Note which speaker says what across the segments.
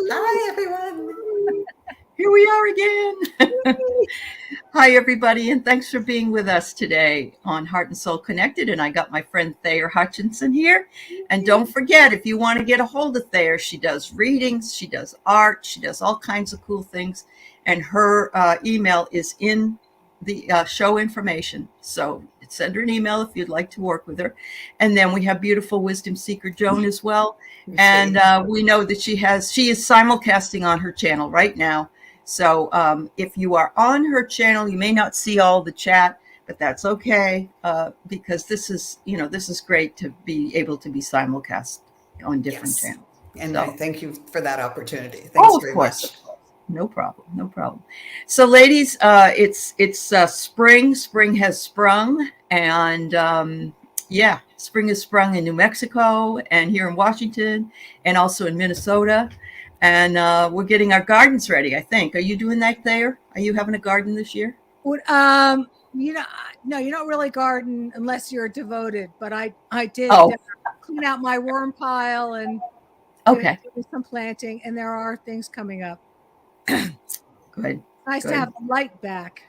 Speaker 1: Hi, everyone.
Speaker 2: Here we are again. Hi, everybody, and thanks for being with us today on Heart and Soul Connected. And I got my friend Thayer Hutchinson here. And don't forget, if you want to get a hold of Thayer, she does readings, she does art, she does all kinds of cool things. And her email is in the show information. So send her an email if you'd like to work with her. And then we have beautiful wisdom seeker Joan as well. And we know that she is simulcasting on her channel right now. So if you are on her channel, you may not see all the chat, but that's okay because this is great to be able to be simulcast on different channels.
Speaker 1: And I thank you for that opportunity. Thanks very much.
Speaker 2: No problem. So, ladies, it's spring. Spring has sprung, and spring has sprung in New Mexico and here in Washington, and also in Minnesota. And we're getting our gardens ready, I think. Are you doing that, Thayer? Are you having a garden this year?
Speaker 3: No, you don't really garden unless you're devoted. But I did clean out my worm pile and do some planting, and there are things coming up.
Speaker 2: Good.
Speaker 3: Nice to have the light back.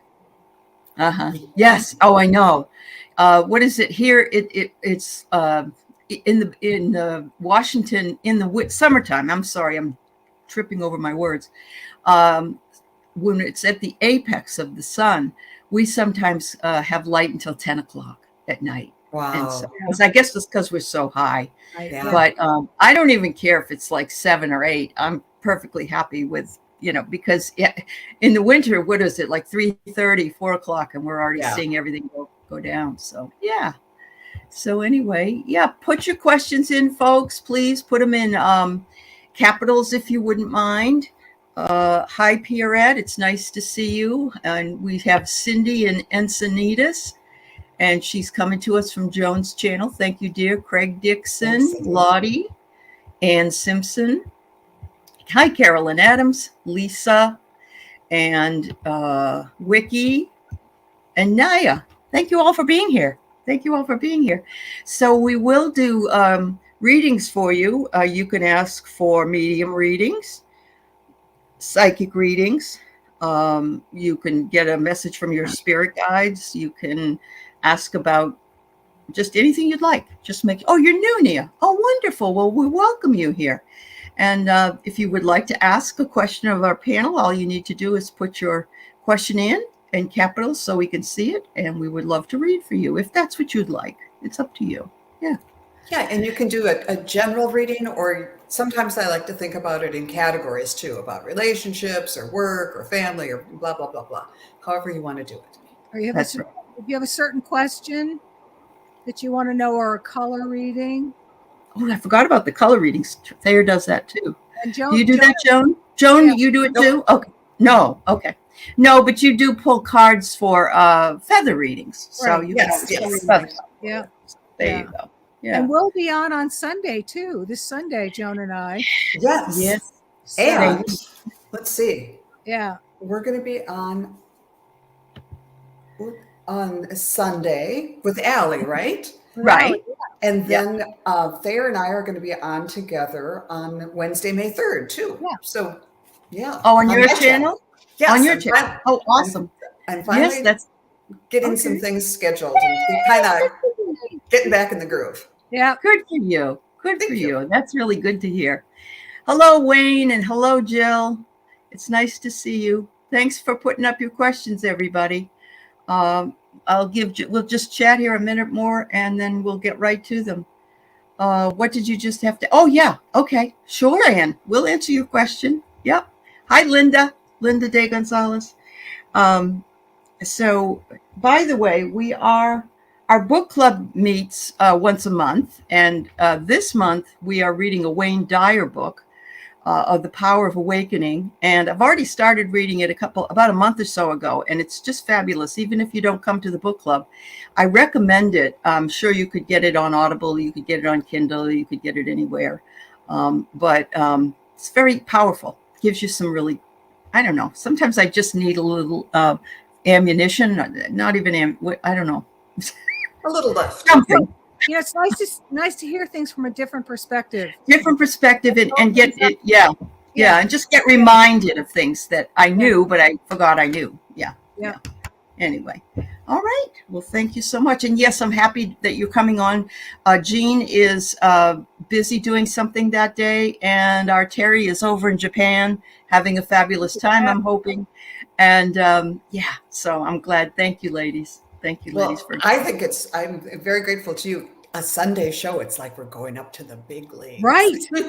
Speaker 2: Yes. Oh, I know. What is it here? It's in Washington in the summertime. I'm sorry, I'm tripping over my words. When it's at the apex of the sun, we sometimes have light until 10 o'clock at night.
Speaker 1: Wow.
Speaker 2: And so, I guess it's because we're so high. Yeah. But I don't even care if it's like 7 or 8. I'm perfectly happy with, because in the winter, what is it, like 3:30, 4 o'clock, and we're already seeing everything go down. So, yeah. So anyway, put your questions in, folks. Please put them in capitals if you wouldn't mind. Hi, Pierrette. It's nice to see you. And we have Cindy in Encinitas, and she's coming to us from Joan's channel. Thank you, dear. Craig Dixon, Lottie, Ann Simpson. Hi, Carolyn Adams, Lisa, and Wiki, and Naya. Thank you all for being here. So we will do readings for you. You can ask for medium readings, psychic readings. You can get a message from your spirit guides. You can ask about just anything you'd like. Just you're new, Nia. Oh, wonderful. Well, we welcome you here. And if you would like to ask a question of our panel, all you need to do is put your question in capitals so we can see it. And we would love to read for you if that's what you'd like. It's up to you. Yeah.
Speaker 1: Yeah, and you can do a general reading, or sometimes I like to think about it in categories too, about relationships or work or family or blah, blah, blah, blah. However you want to do it.
Speaker 3: Or if you have a certain question that you want to know, or a color reading.
Speaker 2: Oh, I forgot about the color readings. Thayer does that too.
Speaker 3: And Joan,
Speaker 2: do you do that, Joan? Joan, you do it too? Okay. No. Okay. No, but you do pull cards for feather readings. So you
Speaker 1: yes.
Speaker 3: Yeah.
Speaker 2: There you go. Yeah.
Speaker 3: And we'll be on Sunday too. This Sunday, Joan and I.
Speaker 1: Yes. And let's see.
Speaker 3: Yeah.
Speaker 1: We're going to be on Sunday with Allie, right?
Speaker 2: Right.
Speaker 1: And then Thayer and I are going to be on together on Wednesday, May 3rd, too.
Speaker 3: Yeah.
Speaker 1: So, yeah.
Speaker 2: Oh, on your channel?
Speaker 1: Yes.
Speaker 2: On your channel. Oh, awesome.
Speaker 1: And finally, getting some things scheduled and kind of getting back in the groove.
Speaker 3: Yeah.
Speaker 2: Good for you. Good for you. That's really good to hear. Hello, Wayne, and hello, Jill. It's nice to see you. Thanks for putting up your questions, everybody. We'll just chat here a minute more and then we'll get right to them. What did you just have to? Oh, yeah. Okay. Sure, Ann. We'll answer your question. Yep. Hi, Linda De Gonzalez. So, by the way, our book club meets once a month. And this month we are reading a Wayne Dyer book of The Power of Awakening. And I've already started reading it about a month or so ago. And it's just fabulous. Even if you don't come to the book club, I recommend it. I'm sure you could get it on Audible. You could get it on Kindle. You could get it anywhere. But it's very powerful. Gives you some really, I don't know. Sometimes I just need a little ammunition. Not even, I don't know.
Speaker 1: A little left.
Speaker 2: Something.
Speaker 3: It's nice to hear things from a different perspective.
Speaker 2: And get it. Yeah. Yeah, and just get reminded of things that I knew, but I forgot I knew. Yeah. Anyway, all right. Well, thank you so much. And yes, I'm happy that you're coming on. Jean is busy doing something that day, and our Terry is over in Japan having a fabulous time, I'm hoping. And yeah, so I'm glad. Thank you, ladies. Thank you, ladies.
Speaker 1: Well, I think I'm very grateful to you. A Sunday show, it's like we're going up to the big leagues.
Speaker 3: Right. The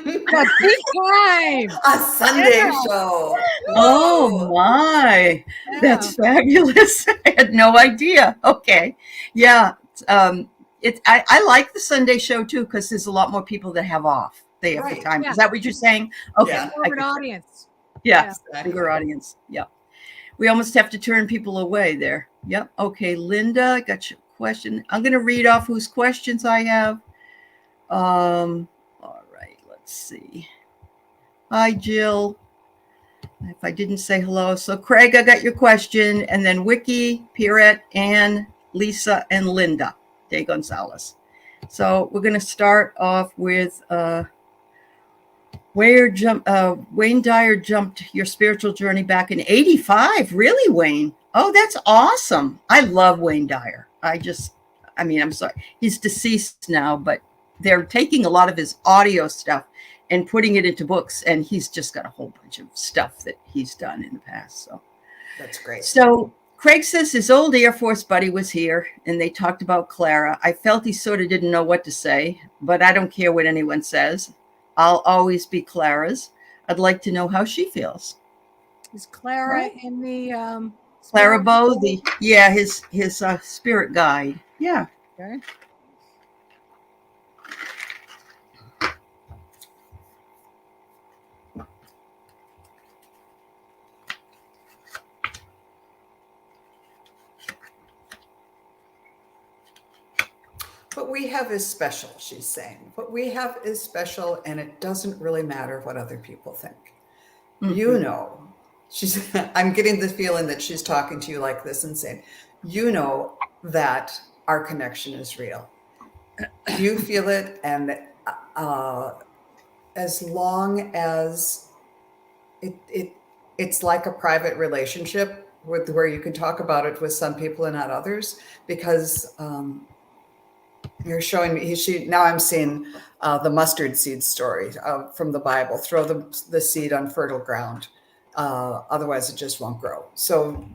Speaker 3: big time.
Speaker 1: A Sunday show.
Speaker 2: Oh my,
Speaker 3: Yeah.
Speaker 2: that's fabulous. I had no idea. Okay. Yeah. I like the Sunday show too, because there's a lot more people that have off. They have the time.
Speaker 3: Yeah.
Speaker 2: Is that what you're saying? Okay.
Speaker 1: Yeah.
Speaker 3: Corporate audience.
Speaker 2: Yeah.
Speaker 1: Exactly.
Speaker 2: Bigger audience. Yeah. We almost have to turn people away there. Yep. Okay. Linda, I got your question. I'm going to read off whose questions I have. All right. Let's see. Hi, Jill. If I didn't say hello. So Craig, I got your question. And then Wiki, Pierrette, Anne, Lisa, and Linda De Gonzalez. So we're going to start off with Wayne Dyer jumped your spiritual journey back in 85. Really, Wayne? Oh, that's awesome. I love Wayne Dyer. I'm sorry. He's deceased now, but they're taking a lot of his audio stuff and putting it into books. And he's just got a whole bunch of stuff that he's done in the past. So
Speaker 1: that's great.
Speaker 2: So Craig says his old Air Force buddy was here and they talked about Clara. I felt he sort of didn't know what to say, but I don't care what anyone says. I'll always be Clara's. I'd like to know how she feels.
Speaker 3: Is Clara in the
Speaker 2: Clara Bow, his spirit guide. Yeah.
Speaker 3: Okay.
Speaker 1: What we have is special, she's saying. What we have is special, and it doesn't really matter what other people think. Mm-hmm. You know, I'm getting the feeling that she's talking to you like this and saying, you know that our connection is real. You feel it, and as long as it's like a private relationship where you can talk about it with some people and not others, because you're showing me. Now I'm seeing the mustard seed story from the Bible. Throw the seed on fertile ground, otherwise it just won't grow. So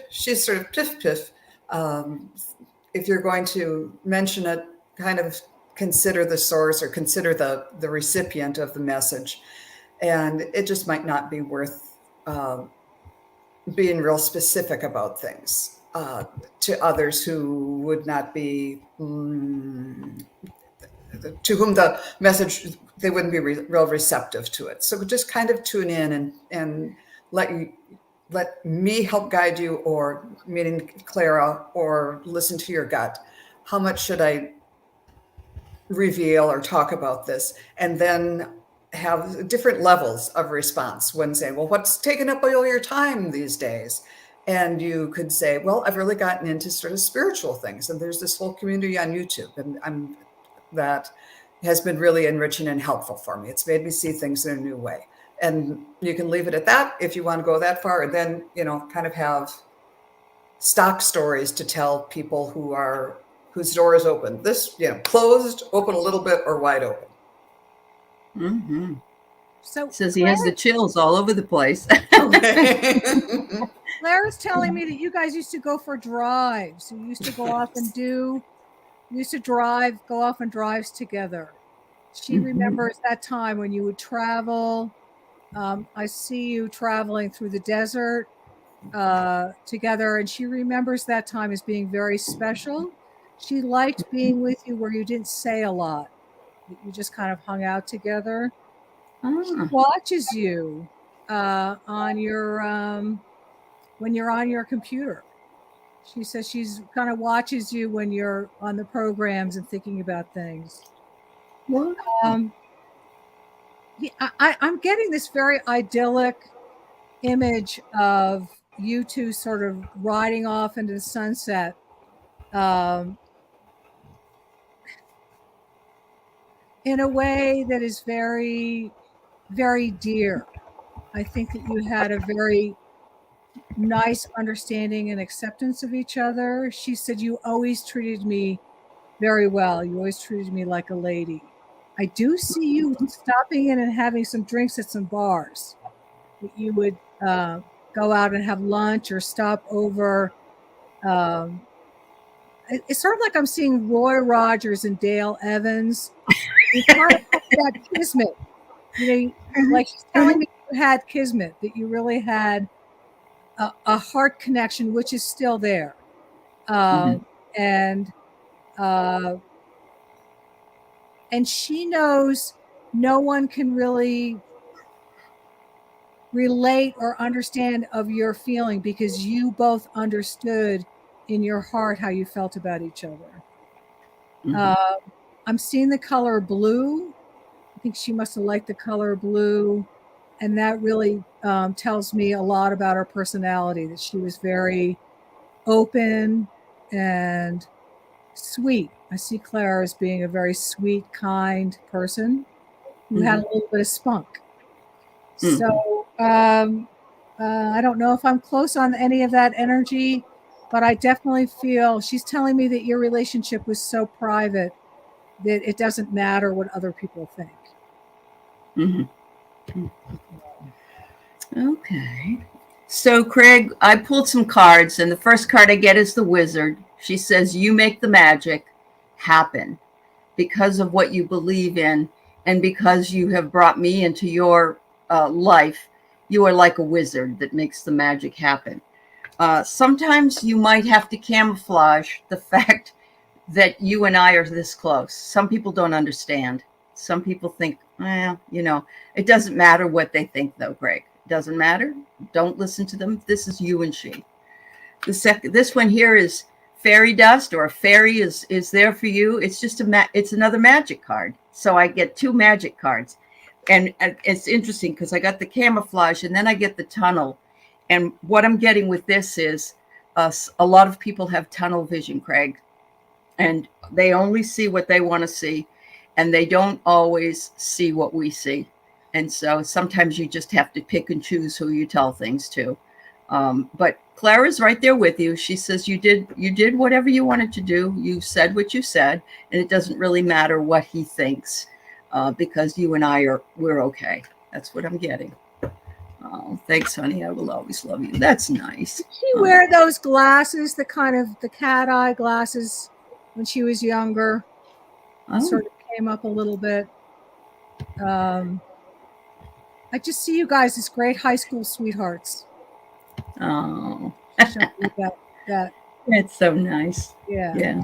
Speaker 1: she's sort of piff piff. If you're going to mention it, kind of consider the source or consider the recipient of the message, and it just might not be worth being real specific about things. To others who would not be, to whom the message, they wouldn't be real receptive to it. So just kind of tune in and let me help guide you, or meaning Clara, or listen to your gut. How much should I reveal or talk about this? And then have different levels of response when saying, well, what's taken up all your time these days? And you could say, well, I've really gotten into sort of spiritual things. And there's this whole community on YouTube and that has been really enriching and helpful for me. It's made me see things in a new way. And you can leave it at that if you want to go that far. And then, kind of have stock stories to tell people whose door is open. This, closed, open a little bit, or wide open.
Speaker 2: Mm-hmm.
Speaker 3: So
Speaker 2: says he has the chills all over the place.
Speaker 3: Claire's telling me that you guys used to go for drives. You used to go off and go off on drives together. She remembers that time when you would travel. I see you traveling through the desert together, and she remembers that time as being very special. She liked being with you where you didn't say a lot. You just kind of hung out together. She watches you on your when you're on your computer. She says she's kind of watches you when you're on the programs and thinking about things.
Speaker 2: Wow.
Speaker 3: I'm getting this very idyllic image of you two sort of riding off into the sunset. In a way that is very, very dear. I think that you had a very nice understanding and acceptance of each other. She said, you always treated me very well. You always treated me like a lady. I do see you stopping in and having some drinks at some bars. That you would go out and have lunch or stop over. Um, it's sort of like I'm seeing Roy Rogers and Dale Evans. You kind of have that kismet. Like she's telling me you had kismet, that you really had a heart connection, which is still there. And she knows no one can really relate or understand of your feeling, because you both understood in your heart how you felt about each other. I'm seeing the color blue. I think she must have liked the color blue. And that really tells me a lot about her personality, that she was very open and sweet. I see Claire as being a very sweet, kind person who had a little bit of spunk. So I don't know if I'm close on any of that energy, but I definitely feel she's telling me that your relationship was so private that it doesn't matter what other people think.
Speaker 2: Okay. So, Craig, I pulled some cards, and the first card I get is the Wizard. She says, you make the magic happen because of what you believe in, and because you have brought me into your life. You are like a wizard that makes the magic happen. Sometimes you might have to camouflage the fact that you and I are this close. Some people don't understand. Some people think, well, it doesn't matter what they think, though, Greg. It doesn't matter. Don't listen to them. This is you and she. This one here is fairy dust, or a fairy is there for you. It's just it's another magic card. So I get 2 magic cards. And it's interesting because I got the camouflage and then I get the tunnel. And what I'm getting with this is a lot of people have tunnel vision, Craig, and they only see what they want to see, and they don't always see what we see. And so sometimes you just have to pick and choose who you tell things to. But Clara's right there with you. She says you did whatever you wanted to do. You said what you said, and it doesn't really matter what he thinks, because you and we're okay. That's what I'm getting. Oh, thanks, honey. I will always love you. That's nice.
Speaker 3: Did she wear those glasses, the kind of the cat eye glasses, when she was younger? Sort of came up a little bit. I just see you guys as great high school sweethearts.
Speaker 2: Oh,
Speaker 3: that's
Speaker 2: so nice.
Speaker 3: Yeah.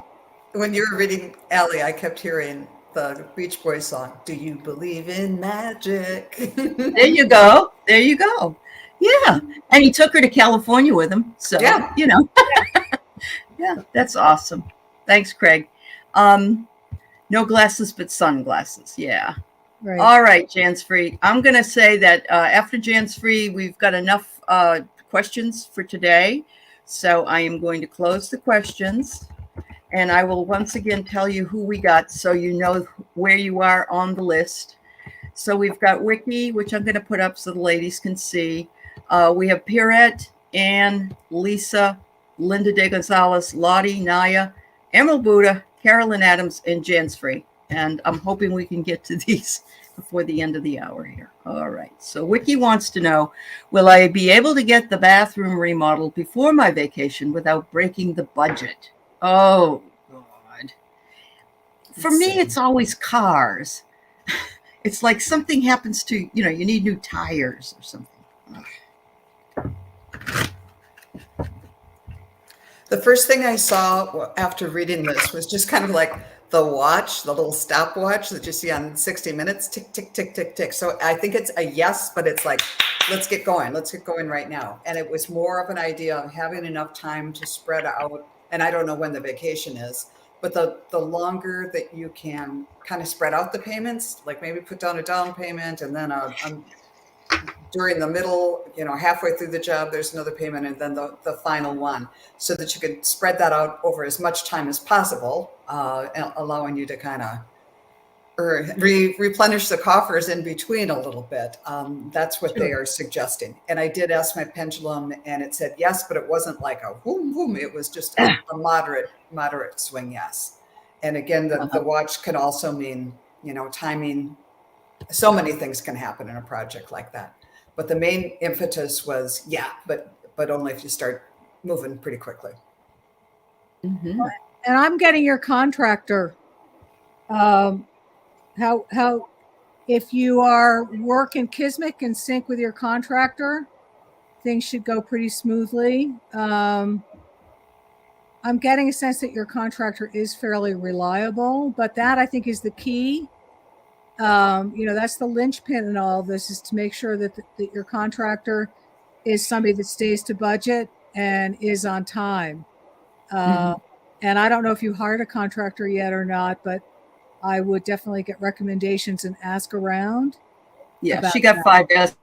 Speaker 1: When you were reading, Allie, I kept hearing the Beach Boys song, "Do You Believe in Magic?"
Speaker 2: There you go. Yeah. And he took her to California with him. So,
Speaker 1: yeah.
Speaker 2: Yeah, that's awesome. Thanks, Craig. No glasses, but sunglasses. Yeah.
Speaker 3: Right.
Speaker 2: All right, Jan's Free. I'm going to say that after Jan's Free, we've got enough questions for today. So I am going to close the questions. And I will once again tell you who we got so you know where you are on the list. So we've got Wiki, which I'm going to put up so the ladies can see. We have Pierrette, Anne, Lisa, Linda De Gonzalez, Lottie, Naya, Emerald Buddha, Carolyn Adams, and Jan's Free. And I'm hoping we can get to these before the end of the hour here. All right. So Wiki wants to know, will I be able to get the bathroom remodeled before my vacation without breaking the budget? Oh, God. For me, it's always cars. It's like something happens to, you need new tires or something.
Speaker 1: The first thing I saw after reading this was just kind of like the watch, the little stopwatch that you see on 60 Minutes, tick, tick, tick, tick, tick. So I think it's a yes, but it's like, let's get going. Let's get going right now. And it was more of an idea of having enough time to spread out. And I don't know when the vacation is, but the longer that you can kind of spread out the payments, like maybe put down a down payment and then during the middle, halfway through the job, there's another payment, and then the final one, so that you could spread that out over as much time as possible, allowing you to kind of or replenish the coffers in between a little bit. That's what they
Speaker 2: Sure.
Speaker 1: are suggesting. And I did ask my pendulum, and it said yes, but it wasn't like a boom boom. It was just a moderate swing yes. And again, the watch can also mean, timing. So many things can happen in a project like that. But the main impetus was, but only if you start moving pretty quickly.
Speaker 2: Mm-hmm.
Speaker 3: And I'm getting your contractor. How if you are working Kismic in sync with your contractor, things should go pretty smoothly. I'm getting a sense that your contractor is fairly reliable, but that I think is the key. That's the linchpin in all of this, is to make sure that your contractor is somebody that stays to budget and is on time. And I don't know if you hired a contractor yet or not, but I would definitely get recommendations and ask around.
Speaker 2: Yeah, she got
Speaker 3: that.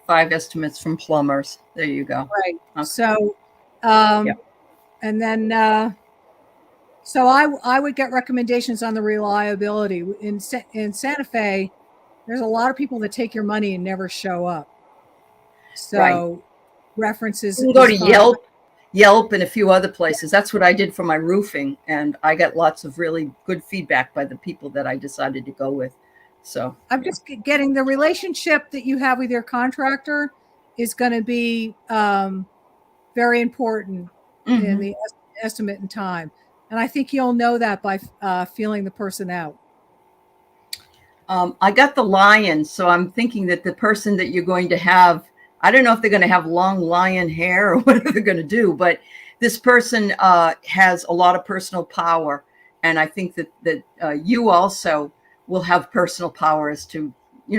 Speaker 2: 5 estimates from plumbers. There you go.
Speaker 3: Right.
Speaker 2: Okay.
Speaker 3: So, and then, so I would get recommendations on the reliability. In Santa Fe, there's a lot of people that take your money and never show up. So references.
Speaker 2: You can go to Yelp and a few other places. That's what I did for my roofing, and I got lots of really good feedback by the people that I decided to go with. So
Speaker 3: I'm just getting the relationship that you have with your contractor is going to be very important in the estimate and time. And I think you'll know that by feeling the person out.
Speaker 2: I got the lion, so I'm thinking that the person that you're going to have, I don't know if they're going to have long lion hair or what they're going to do, but this person has a lot of personal power. And I think that you also will have personal power as to,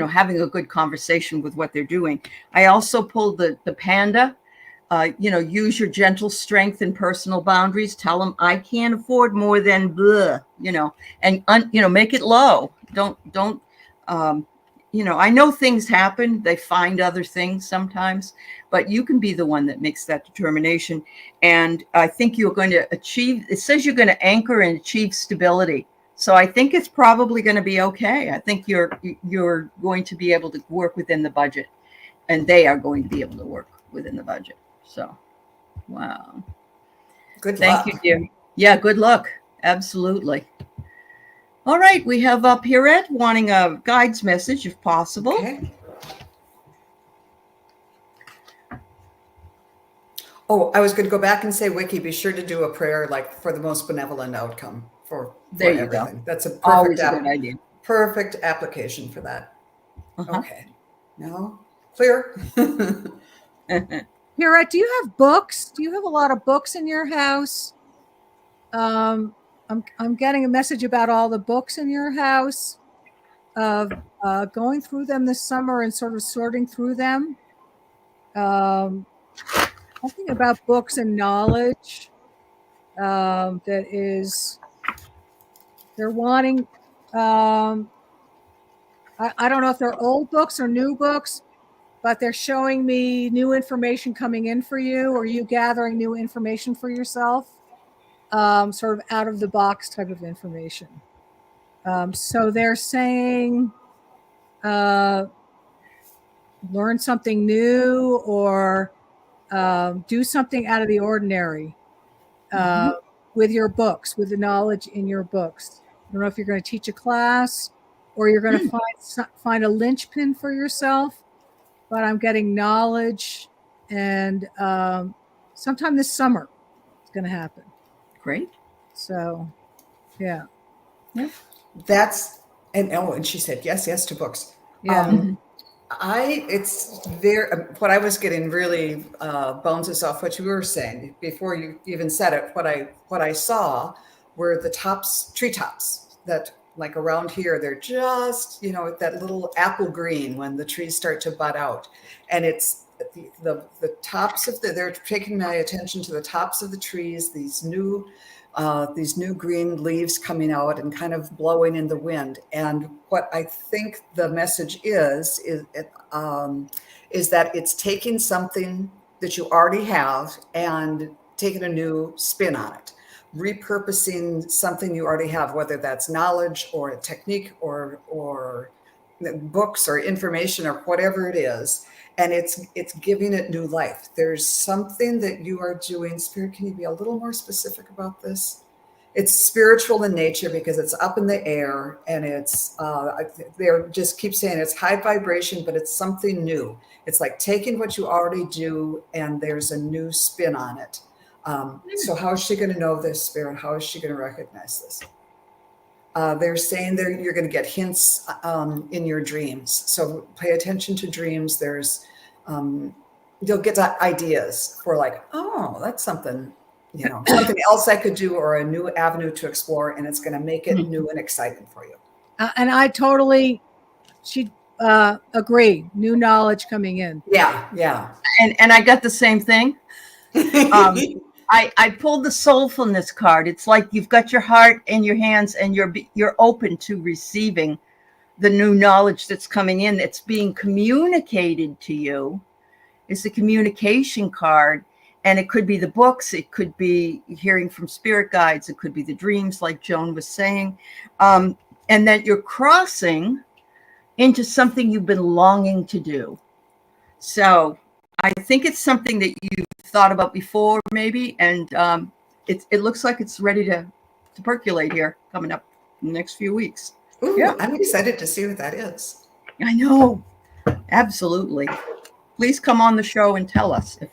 Speaker 2: having a good conversation with what they're doing. I also pulled the panda. Use your gentle strength and personal boundaries. Tell them I can't afford more than blah, and make it low. Don't. I know things happen. They find other things sometimes, but you can be the one that makes that determination. And I think you're going to achieve. It says you're going to anchor and achieve stability. So I think it's probably going to be okay. I think you're going to be able to work within the budget, and they are going to be able to work within the budget. So, wow.
Speaker 1: Good luck.
Speaker 2: Thank you, dear. Yeah, good luck. Absolutely. All right, we have Pierrette wanting a guide's message, if possible.
Speaker 1: Okay. Oh, I was going to go back and say, Wiki, be sure to do a prayer like for the most benevolent outcome for everything. Go. That's a perfect,
Speaker 2: always a good idea.
Speaker 1: Perfect application for that. Okay. Now, clear.
Speaker 3: Pierrette, do you have books? Do you have a lot of books in your house? I'm getting a message about all the books in your house, of going through them this summer and sort of sorting through them. Something about books and knowledge that is, they're wanting, I don't know if they're old books or new books, but they're showing me new information coming in for you, or you gathering new information for yourself. Sort of out of the box type of information. So they're saying learn something new, or do something out of the ordinary with your books, with the knowledge in your books. I don't know if you're going to teach a class or you're going to find a linchpin for yourself, but I'm getting knowledge, and sometime this summer it's going to happen.
Speaker 2: Great.
Speaker 3: So, yeah.
Speaker 1: And she said yes to books.
Speaker 3: Yeah.
Speaker 1: What I was getting really bounces off what you were saying before you even said it. What I saw were the treetops that, like around here, they're just that little apple green when the trees start to bud out, and it's the tops of they're taking my attention to the tops of the trees, these new green leaves coming out and kind of blowing in the wind. And what I think the message is that it's taking something that you already have and taking a new spin on it. repurposing something you already have, whether that's knowledge or a technique or books or information or whatever it is, and it's giving it new life. There's something that you are doing. Spirit, can you be a little more specific about this? It's spiritual in nature because it's up in the air, and it's they just keep saying it's high vibration, but it's something new. It's like taking what you already do and there's a new spin on it. So how is she going to know this, Spirit? How is she going to recognize this? They're saying you're going to get hints in your dreams. So pay attention to dreams. There's you'll get ideas for like, oh, that's something, something else I could do, or a new avenue to explore, and it's going to make it new and exciting for you.
Speaker 3: And I totally agree. New knowledge coming in.
Speaker 1: Yeah.
Speaker 2: And I got the same thing. I pulled the soulfulness card. It's like you've got your heart in your hands, and you're open to receiving the new knowledge that's coming in. It's being communicated to you. It's a communication card, and it could be the books. It could be hearing from spirit guides. It could be the dreams, like Joan was saying, and that you're crossing into something you've been longing to do. So I think it's something that you've thought about before, maybe, and it looks like it's ready to percolate here coming up in the next few weeks.
Speaker 1: Ooh, yeah. I'm excited to see what that is.
Speaker 2: I know. Absolutely. Please come on the show and tell us if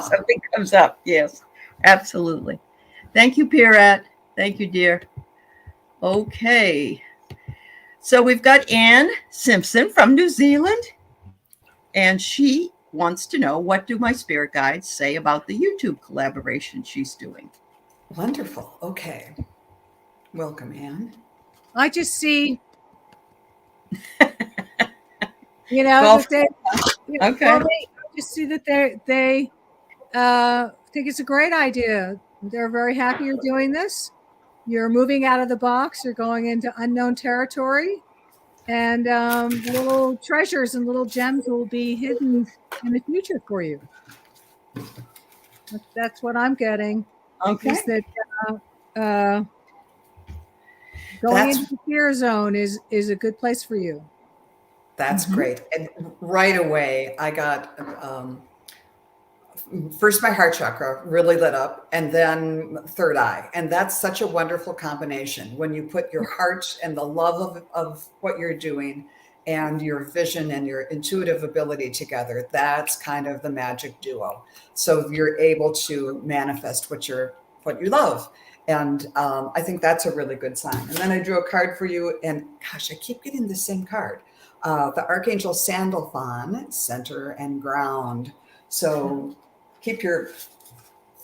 Speaker 2: something comes up. Yes, absolutely. Thank you, Pierrette. Thank you, dear. Okay. So we've got Anne Simpson from New Zealand, and she wants to know, what do my spirit guides say about the YouTube collaboration she's doing?
Speaker 1: Wonderful. Okay. Welcome, Anne.
Speaker 3: I just see, that I just see that they think it's a great idea. They're very happy you're doing this. You're moving out of the box. You're going into unknown territory, and little treasures and little gems will be hidden in the future for you. That's what I'm getting.
Speaker 2: Okay.
Speaker 3: Is that going into the fear zone is a good place for you.
Speaker 1: That's great. And right away, I got first my heart chakra really lit up, and then third eye. And that's such a wonderful combination when you put your heart and the love of what you're doing and your vision and your intuitive ability together. That's kind of the magic duo. So you're able to manifest what you love. And I think that's a really good sign. And then I drew a card for you, and gosh, I keep getting the same card. The Archangel Sandalphon, center and ground. So keep your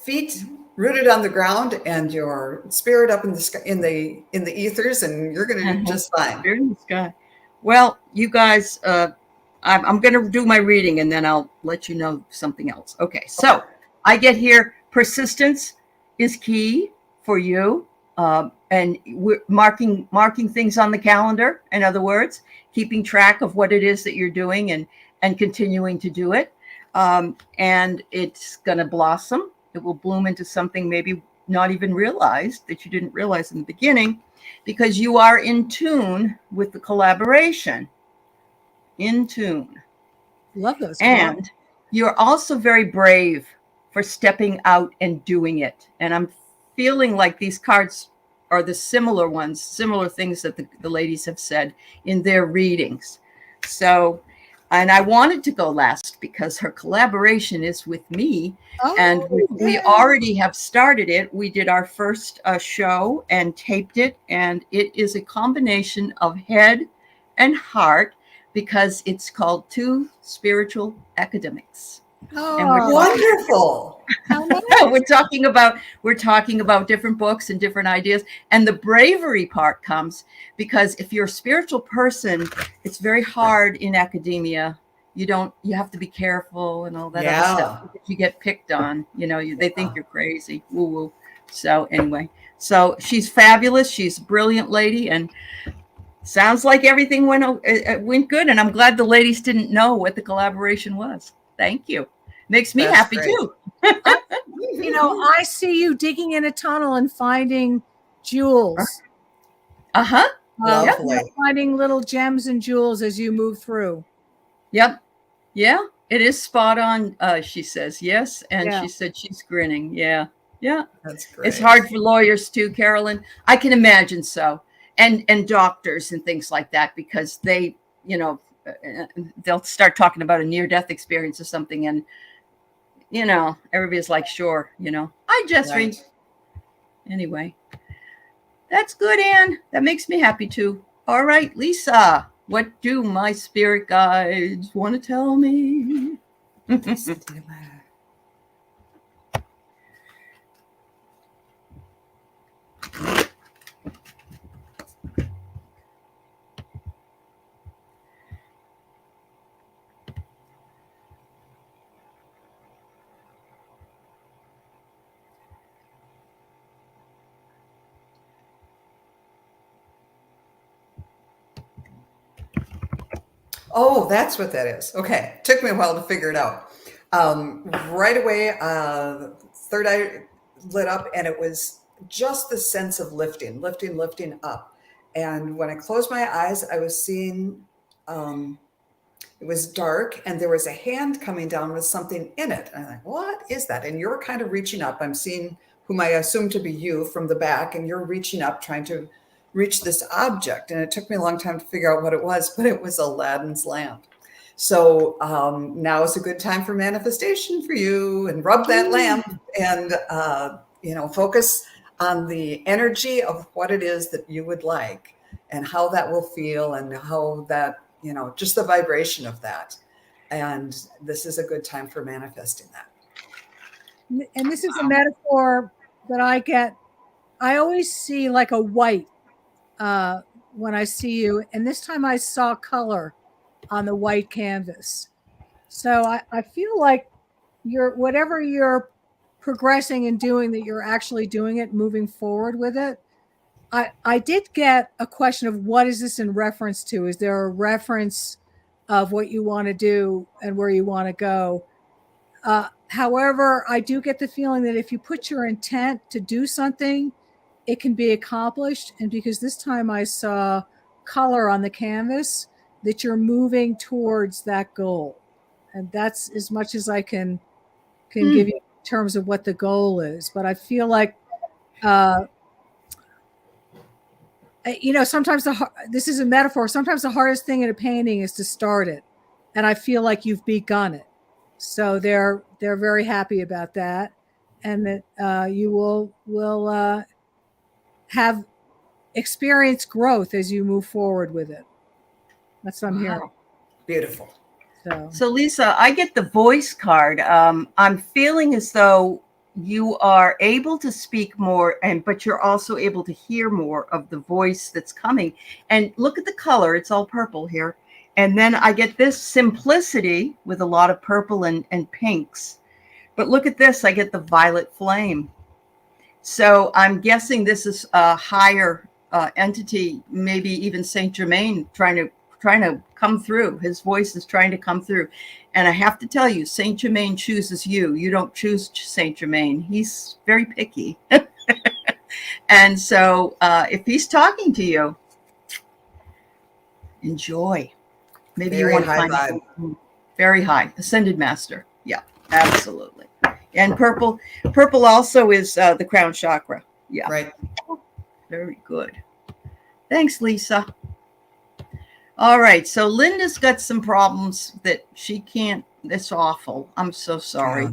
Speaker 1: feet rooted on the ground and your spirit up in the sky, in the ethers, and you're going to do just fine.
Speaker 2: You're in the sky. Well, you guys, I'm going to do my reading, and then I'll let you know something else. Okay, so I get here, persistence is key for you, and we're marking things on the calendar. In other words, keeping track of what it is that you're doing and continuing to do it. And it's going to blossom. It will bloom into something maybe not even realized, that you didn't realize in the beginning, because you are in tune with the collaboration. In tune.
Speaker 3: Love those.
Speaker 2: And you're also very brave for stepping out and doing it. And I'm feeling like these cards are the similar ones, similar things that the ladies have said in their readings. So, and I wanted to go last because her collaboration is with me, and we already have started it. We did our first show and taped it, and it is a combination of head and heart, because it's called Two Spiritual Academics.
Speaker 3: Oh,
Speaker 1: and wonderful!
Speaker 2: We're talking about different books and different ideas, and the bravery part comes because if you're a spiritual person, it's very hard in academia. You have to be careful and all that other stuff. Because you get picked on, they think you're crazy, woo woo. So anyway, so she's fabulous. She's a brilliant lady, and sounds like everything went good. And I'm glad the ladies didn't know what the collaboration was. Thank you. Makes me happy too.
Speaker 3: I see you digging in a tunnel and finding jewels.
Speaker 2: Uh-huh.
Speaker 1: Lovely.
Speaker 3: Finding little gems and jewels as you move through.
Speaker 2: Yep. Yeah, it is spot on, she says. Yes. And
Speaker 3: Yeah.
Speaker 2: she said she's grinning. Yeah. Yeah.
Speaker 1: That's great.
Speaker 2: It's hard for lawyers too, Carolyn. I can imagine so. And doctors and things like that, because they, they'll start talking about a near-death experience or something. And, everybody's like, sure, Hi, Jessreen.
Speaker 1: Right.
Speaker 2: Anyway, that's good, Anne. That makes me happy too. All right, Lisa, what do my spirit guides want to tell me?
Speaker 1: Oh, that's what that is. Okay. Took me a while to figure it out. Right away, third eye lit up, and it was just the sense of lifting, lifting, lifting up. And when I closed my eyes, I was seeing, it was dark, and there was a hand coming down with something in it. And I'm like, what is that? And you're kind of reaching up. I'm seeing whom I assume to be you from the back, and you're reaching up, trying to reach this object. And it took me a long time to figure out what it was, but it was Aladdin's lamp. So now is a good time for manifestation for you, and rub that lamp and, focus on the energy of what it is that you would like and how that will feel, and how that, just the vibration of that. And this is a good time for manifesting that.
Speaker 3: And this is a metaphor that I get. I always see like a white when I see you. And this time I saw color on the white canvas. So I feel like whatever you're progressing and doing, that you're actually doing it, moving forward with it. I did get a question of what is this in reference to? Is there a reference of what you want to do and where you want to go? However, I do get the feeling that if you put your intent to do something, it can be accomplished. And because this time I saw color on the canvas, that you're moving towards that goal. And that's as much as I can give you in terms of what the goal is. But I feel like, sometimes this is a metaphor. Sometimes the hardest thing in a painting is to start it. And I feel like you've begun it. So they're very happy about that. And that you will have experience growth as you move forward with it. That's what I'm hearing.
Speaker 1: Beautiful.
Speaker 2: So Lisa, I get the voice card. I'm feeling as though you are able to speak more, but you're also able to hear more of the voice that's coming. And look at the color. It's all purple here. And then I get this simplicity with a lot of purple and pinks. But look at this. I get the violet flame. So I'm guessing this is a higher entity, maybe even Saint Germain trying to come through. His voice is trying to come through. And I have to tell you, Saint Germain chooses you. You don't choose Saint Germain. He's very picky. And so if he's talking to you, enjoy. Maybe
Speaker 1: very
Speaker 2: you want to
Speaker 1: high
Speaker 2: find
Speaker 1: vibe.
Speaker 2: Very high. Ascended master. Yeah, absolutely. And purple also is the crown chakra. Yeah.
Speaker 1: Right.
Speaker 2: Very good. Thanks, Lisa. All right. So Linda's got some problems that she can't. It's awful. I'm so sorry.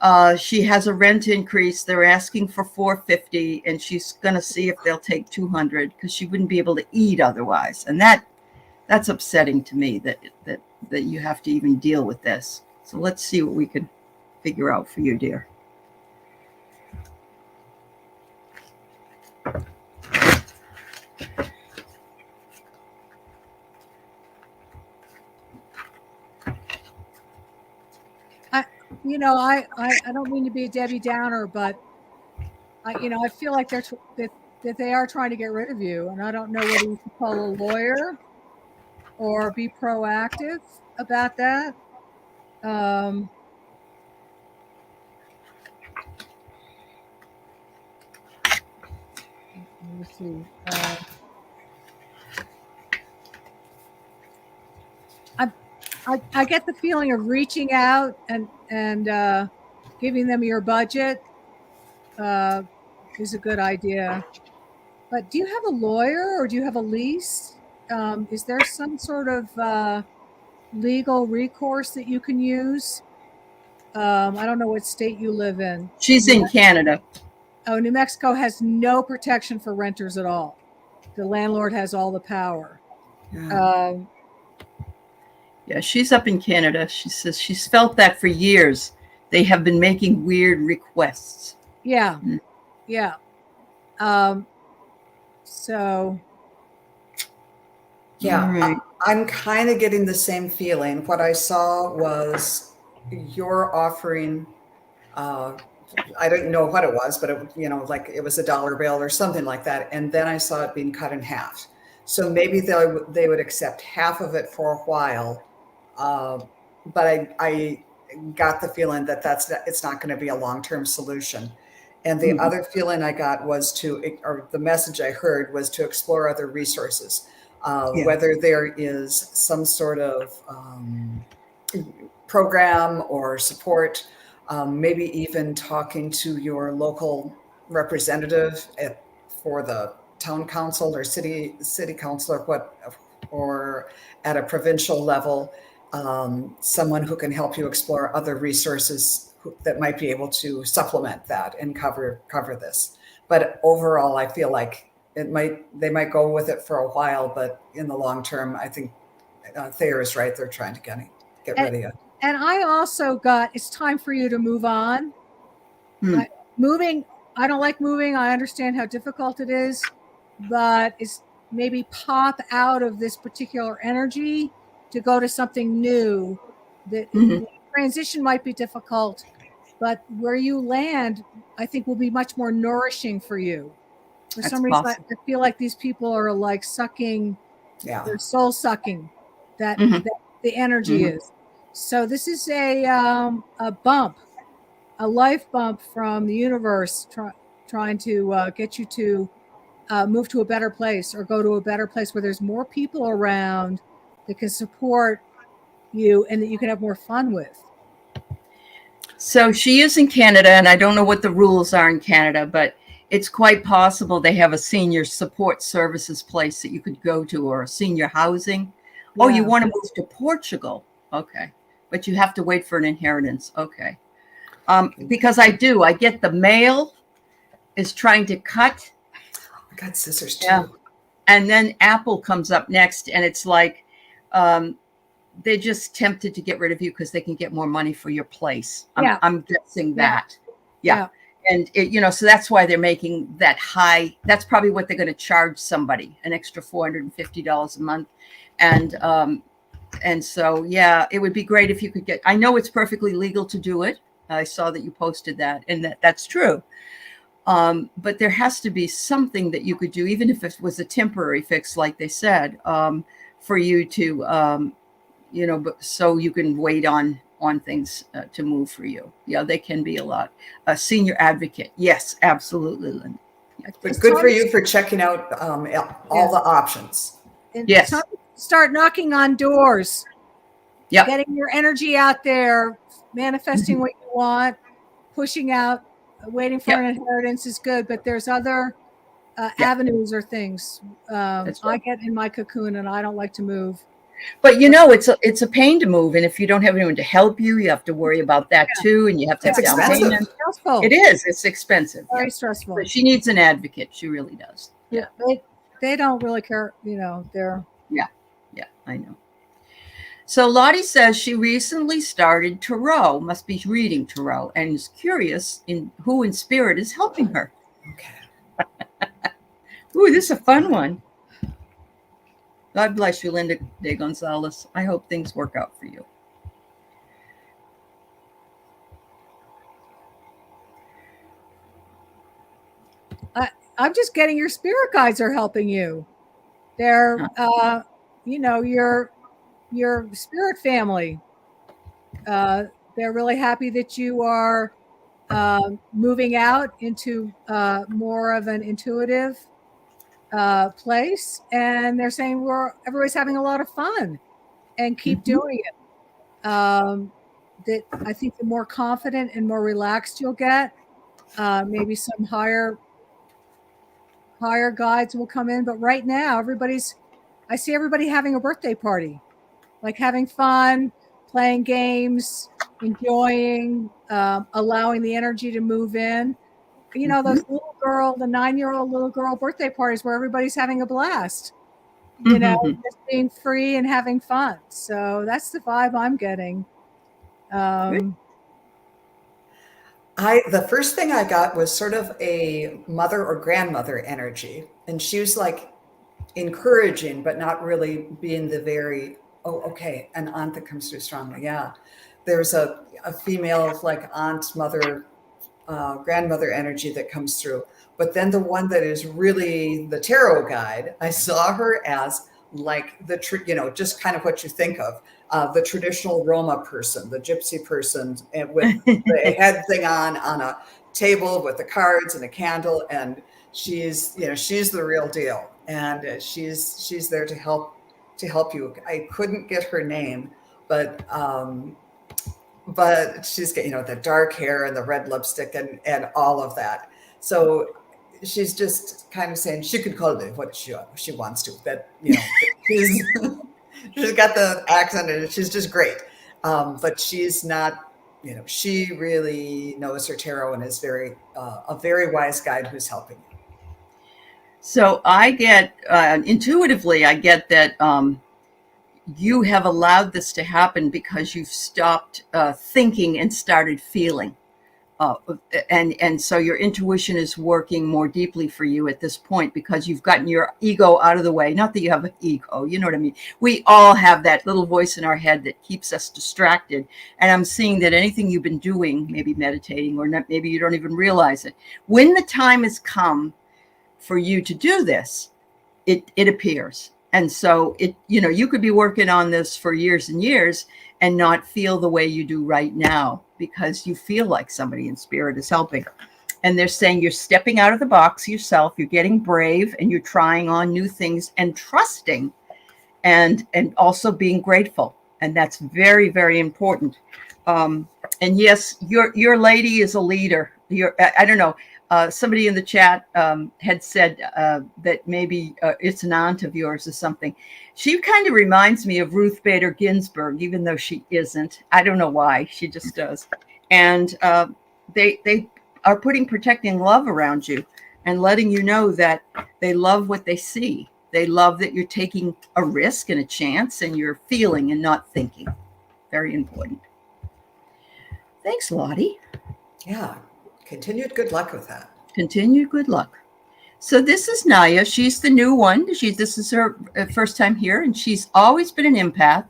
Speaker 2: Yeah. She has a rent increase. They're asking for $450, and she's going to see if they'll take $200 because she wouldn't be able to eat otherwise. And that's upsetting to me that you have to even deal with this. So let's see what we can figure out for you, dear.
Speaker 3: I don't mean to be a Debbie Downer, but I feel like that they are trying to get rid of you, and I don't know whether you should call a lawyer or be proactive about that. Let me see. I get the feeling of reaching out and giving them your budget is a good idea. But do you have a lawyer or do you have a lease? Is there some sort of legal recourse that you can use? I don't know what state you live in.
Speaker 2: She's in Canada.
Speaker 3: Oh, New Mexico has no protection for renters at all. The landlord has all the power.
Speaker 1: Yeah.
Speaker 2: Yeah, she's up in Canada. She says she's felt that for years. They have been making weird requests.
Speaker 3: Yeah. Yeah. So.
Speaker 1: Yeah,
Speaker 2: Right.
Speaker 1: I'm kind of getting the same feeling. What I saw was you're offering, I didn't know what it was, but it, like it was a dollar bill or something like that. And then I saw it being cut in half. So maybe they would accept half of it for a while. But I got the feeling that it's not going to be a long-term solution. And the other feeling I got was or the message I heard was to explore other resources, whether there is some sort of program or support, maybe even talking to your local representative for the town council or city council or at a provincial level, someone who can help you explore other resources that might be able to supplement that and cover this. But overall, I feel like they might go with it for a while, but in the long term, I think Thayer is right. They're trying to get rid of you.
Speaker 3: And I also it's time for you to move on. I don't like moving. I understand how difficult it is, but it's maybe pop out of this particular energy to go to something new. The transition might be difficult, but where you land, I think will be much more nourishing for you. For some reason, I feel like these people are like sucking, they're soul sucking that the energy is. So this is a bump, a life bump from the universe trying to get you to move to a better place or go to a better place where there's more people around that can support you and that you can have more fun with.
Speaker 2: So she is in Canada, and I don't know what the rules are in Canada, but it's quite possible they have a senior support services place that you could go to, or a senior housing. Yeah. Oh, you want to move to Portugal? Okay. But you have to wait for an inheritance. Okay. Because I get the mail is trying to cut.
Speaker 1: I got scissors too.
Speaker 2: Yeah. And then Apple comes up next, and it's like they're just tempted to get rid of you because they can get more money for your place. I'm guessing that. Yeah. And so that's why they're making that high. That's probably what they're going to charge somebody, an extra $450 a month. And so, yeah, it would be great if you could I know it's perfectly legal to do it. I saw that you posted that, and that's true. But there has to be something that you could do, even if it was a temporary fix, like they said, for you to, so you can wait on things to move for you. Yeah, they can be a lot. A senior advocate. Yes, absolutely, Linda.
Speaker 1: But good for you for checking out all the options.
Speaker 3: And yes. Start knocking on doors.
Speaker 2: Yeah.
Speaker 3: Getting your energy out there, manifesting what you want, pushing out, waiting for an inheritance is good, but there's other avenues or things. Right. I get in my cocoon and I don't like to move.
Speaker 2: But it's a pain to move, and if you don't have anyone to help you, you have to worry about that too, and you have to have down payment. It is. It's expensive.
Speaker 3: Very stressful.
Speaker 2: But she needs an advocate. She really does. Yeah.
Speaker 3: They don't really care. They're.
Speaker 2: Yeah, I know. So Lottie says she recently started tarot, must be reading tarot, and is curious who in spirit is helping her.
Speaker 1: Okay.
Speaker 2: Ooh, this is a fun one. God bless you, Linda de Gonzalez. I hope things work out for you.
Speaker 3: I'm just getting your spirit guides are helping you. They're, your spirit family. They're really happy that you are moving out into more of an intuitive place, and they're saying everybody's having a lot of fun, and keep doing it. That I think the more confident and more relaxed you'll get, maybe some higher guides will come in. But right now, I see everybody having a birthday party, like having fun, playing games, enjoying, allowing the energy to move in. You know, those the 9-year-old little girl birthday parties where everybody's having a blast, you know, just being free and having fun. So that's the vibe I'm getting.
Speaker 1: The first thing I got was sort of a mother or grandmother energy. And she was like encouraging, but not really being the very, oh, okay, an aunt that comes through strongly. Yeah. There's a female like aunt, mother, grandmother energy that comes through. But then the one that is really the tarot guide, I saw her as like just kind of what you think of. The traditional Roma person, the gypsy person, and with the head thing on a table with the cards and a candle, and she's the real deal, and she's there to help you. I couldn't get her name, but she's got the dark hair and the red lipstick and all of that. So she's just kind of saying she could call it what she wants to. That she's got the accent and she's just great. But she's not, she really knows her tarot and is a very wise guide who's helping you.
Speaker 2: So I get, intuitively, I get that you have allowed this to happen because you've stopped thinking and started feeling. And so your intuition is working more deeply for you at this point because you've gotten your ego out of the way. Not that you have an ego, you know what I mean? We all have that little voice in our head that keeps us distracted. And I'm seeing that anything you've been doing, maybe meditating or not, maybe you don't even realize it. When the time has come for you to do this, it appears. And so you could be working on this for years and years and not feel the way you do right now because you feel like somebody in spirit is helping. And they're saying you're stepping out of the box yourself, you're getting brave, and you're trying on new things and trusting and also being grateful. And that's very, very important. And yes, your lady is a leader. I don't know. Somebody in the chat had said that maybe it's an aunt of yours or something. She kind of reminds me of Ruth Bader Ginsburg, even though she isn't. I don't know why. She just does. And they are putting protecting love around you and letting you know that they love what they see. They love that you're taking a risk and a chance and you're feeling and not thinking. Very important. Thanks, Lottie.
Speaker 1: Yeah. Continued good luck with that.
Speaker 2: Continued good luck. So this is Naya. She's the new one. This is her first time here, and she's always been an empath.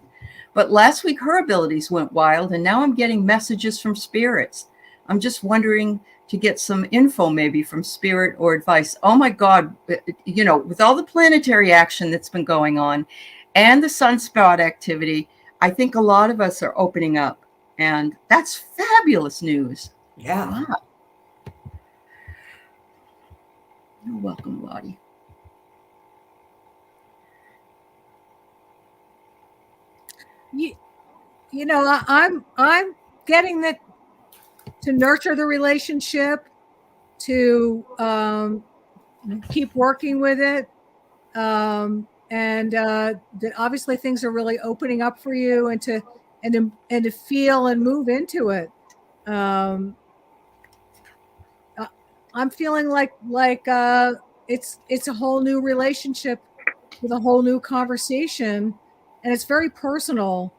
Speaker 2: But last week her abilities went wild, and now I'm getting messages from spirits. I'm just wondering to get some info maybe from spirit or advice. Oh my God, with all the planetary action that's been going on and the sunspot activity, I think a lot of us are opening up, and that's fabulous news.
Speaker 1: Yeah.
Speaker 2: Wow. You're welcome, Lottie.
Speaker 3: I'm getting that to nurture the relationship, to keep working with it, and that obviously things are really opening up for you, and to feel and move into it. I'm feeling like it's a whole new relationship with a whole new conversation, and it's very personal.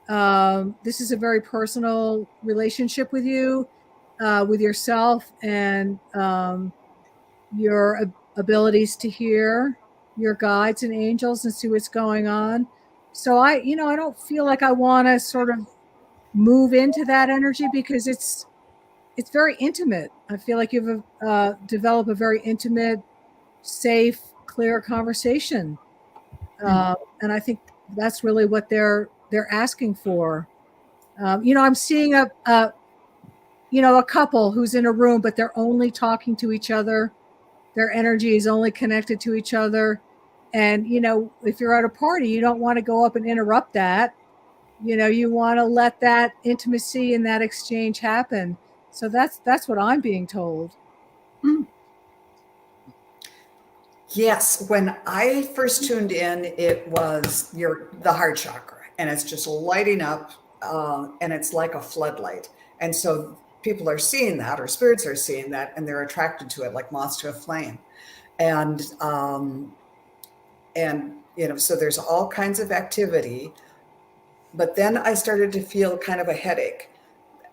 Speaker 3: This is a very personal relationship with you, with yourself, and your abilities to hear your guides and angels and see what's going on. So I don't feel like I want to sort of move into that energy because it's very intimate. I feel like you've developed a very intimate, safe, clear conversation. And I think that's really what they're asking for. I'm seeing a couple who's in a room, but they're only talking to each other. their energy is only connected to each other. And, if you're at a party, you don't want to go up and interrupt that. You want to let that intimacy and that exchange happen. So that's what I'm being told.
Speaker 1: Yes, when I first tuned in, it was the heart chakra, and it's just lighting up, and it's like a floodlight. And so people are seeing that, or spirits are seeing that, and they're attracted to it, like moths to a flame. And so there's all kinds of activity. But then I started to feel kind of a headache.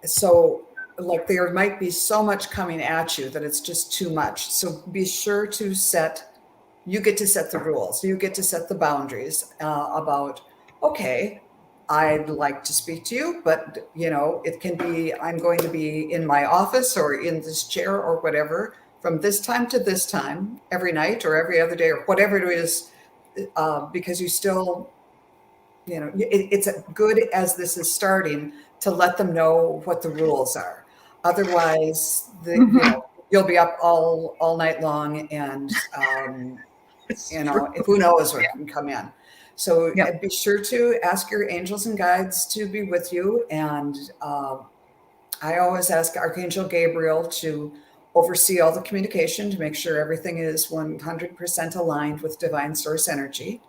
Speaker 1: So like there might be so much coming at you that it's just too much. So be sure to you get to set the rules. You get to set the boundaries about, okay, I'd like to speak to you, but it can be, I'm going to be in my office or in this chair or whatever from this time to this time every night or every other day or whatever it is, because you still, it's good as this is starting to let them know what the rules are. Otherwise, you'll be up all night long, and who knows what can come in. So be sure to ask your angels and guides to be with you. And I always ask Archangel Gabriel to oversee all the communication to make sure everything is 100% aligned with divine source energy,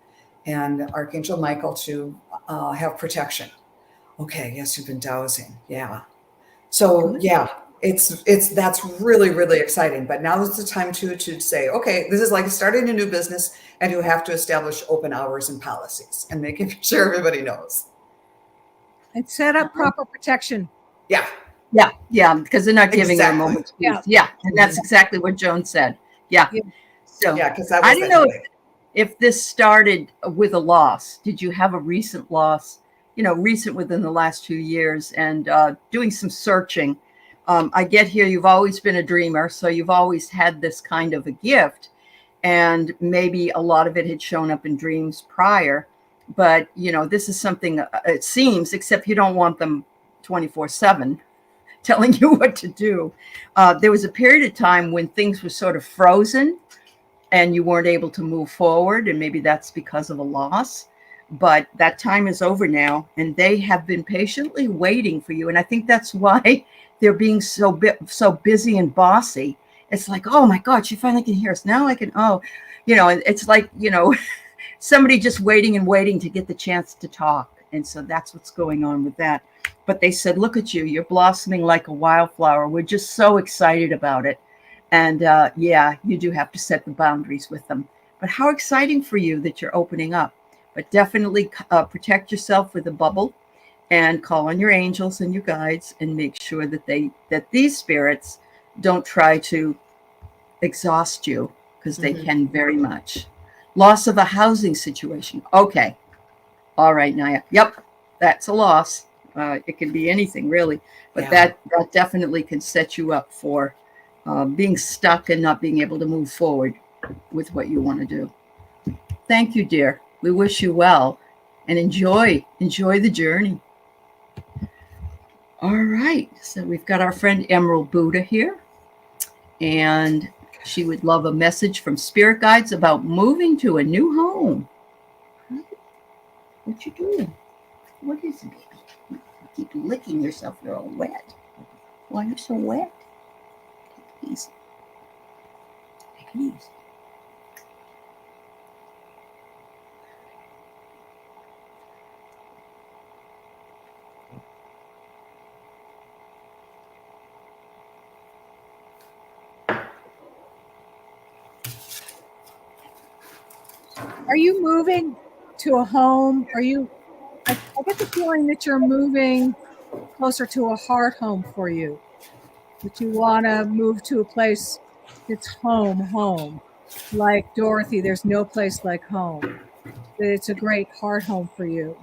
Speaker 1: and Archangel Michael to have protection. Okay, yes, you've been dowsing. Yeah. So that's really, really exciting. But now is the time to say, okay, this is like starting a new business, and you have to establish open hours and policies and making sure everybody knows.
Speaker 3: And set up proper protection.
Speaker 1: Yeah.
Speaker 2: Yeah, because they're not giving you a moment's peace. Yeah, and that's exactly what Joan said. Yeah. So
Speaker 1: because
Speaker 2: I don't know if this started with a loss. Did you have a recent loss? Recent within the last 2 years, and doing some searching. I get here, you've always been a dreamer, so you've always had this kind of a gift, and maybe a lot of it had shown up in dreams prior. But, this is something, it seems, except you don't want them 24/7 telling you what to do. There was a period of time when things were sort of frozen and you weren't able to move forward, and maybe that's because of a loss. But that time is over now, and they have been patiently waiting for you. And I think that's why they're being so busy and bossy. It's like, oh my God, she finally can hear us. Now I can, it's like, somebody just waiting and waiting to get the chance to talk. And so that's what's going on with that. But they said, look at you, you're blossoming like a wildflower. We're just so excited about it. And you do have to set the boundaries with them. But how exciting for you that you're opening up. But definitely protect yourself with a bubble, and call on your angels and your guides, and make sure that these spirits don't try to exhaust you, because they can very much. Loss of a housing situation. Okay. All right, Naya. Yep. That's a loss. It can be anything really, but that definitely can set you up for being stuck and not being able to move forward with what you want to do. Thank you, dear. We wish you well, and enjoy the journey. All right. So we've got our friend Emerald Buddha here, and she would love a message from spirit guides about moving to a new home. What you doing? What is it, baby? You keep licking yourself. You're all wet. Why are you so wet? Take it easy. Take it easy.
Speaker 3: Are you moving to a home? I get the feeling that you're moving closer to a heart home for you, that you want to move to a place that's home. Like Dorothy, there's no place like home. That it's a great heart home for you.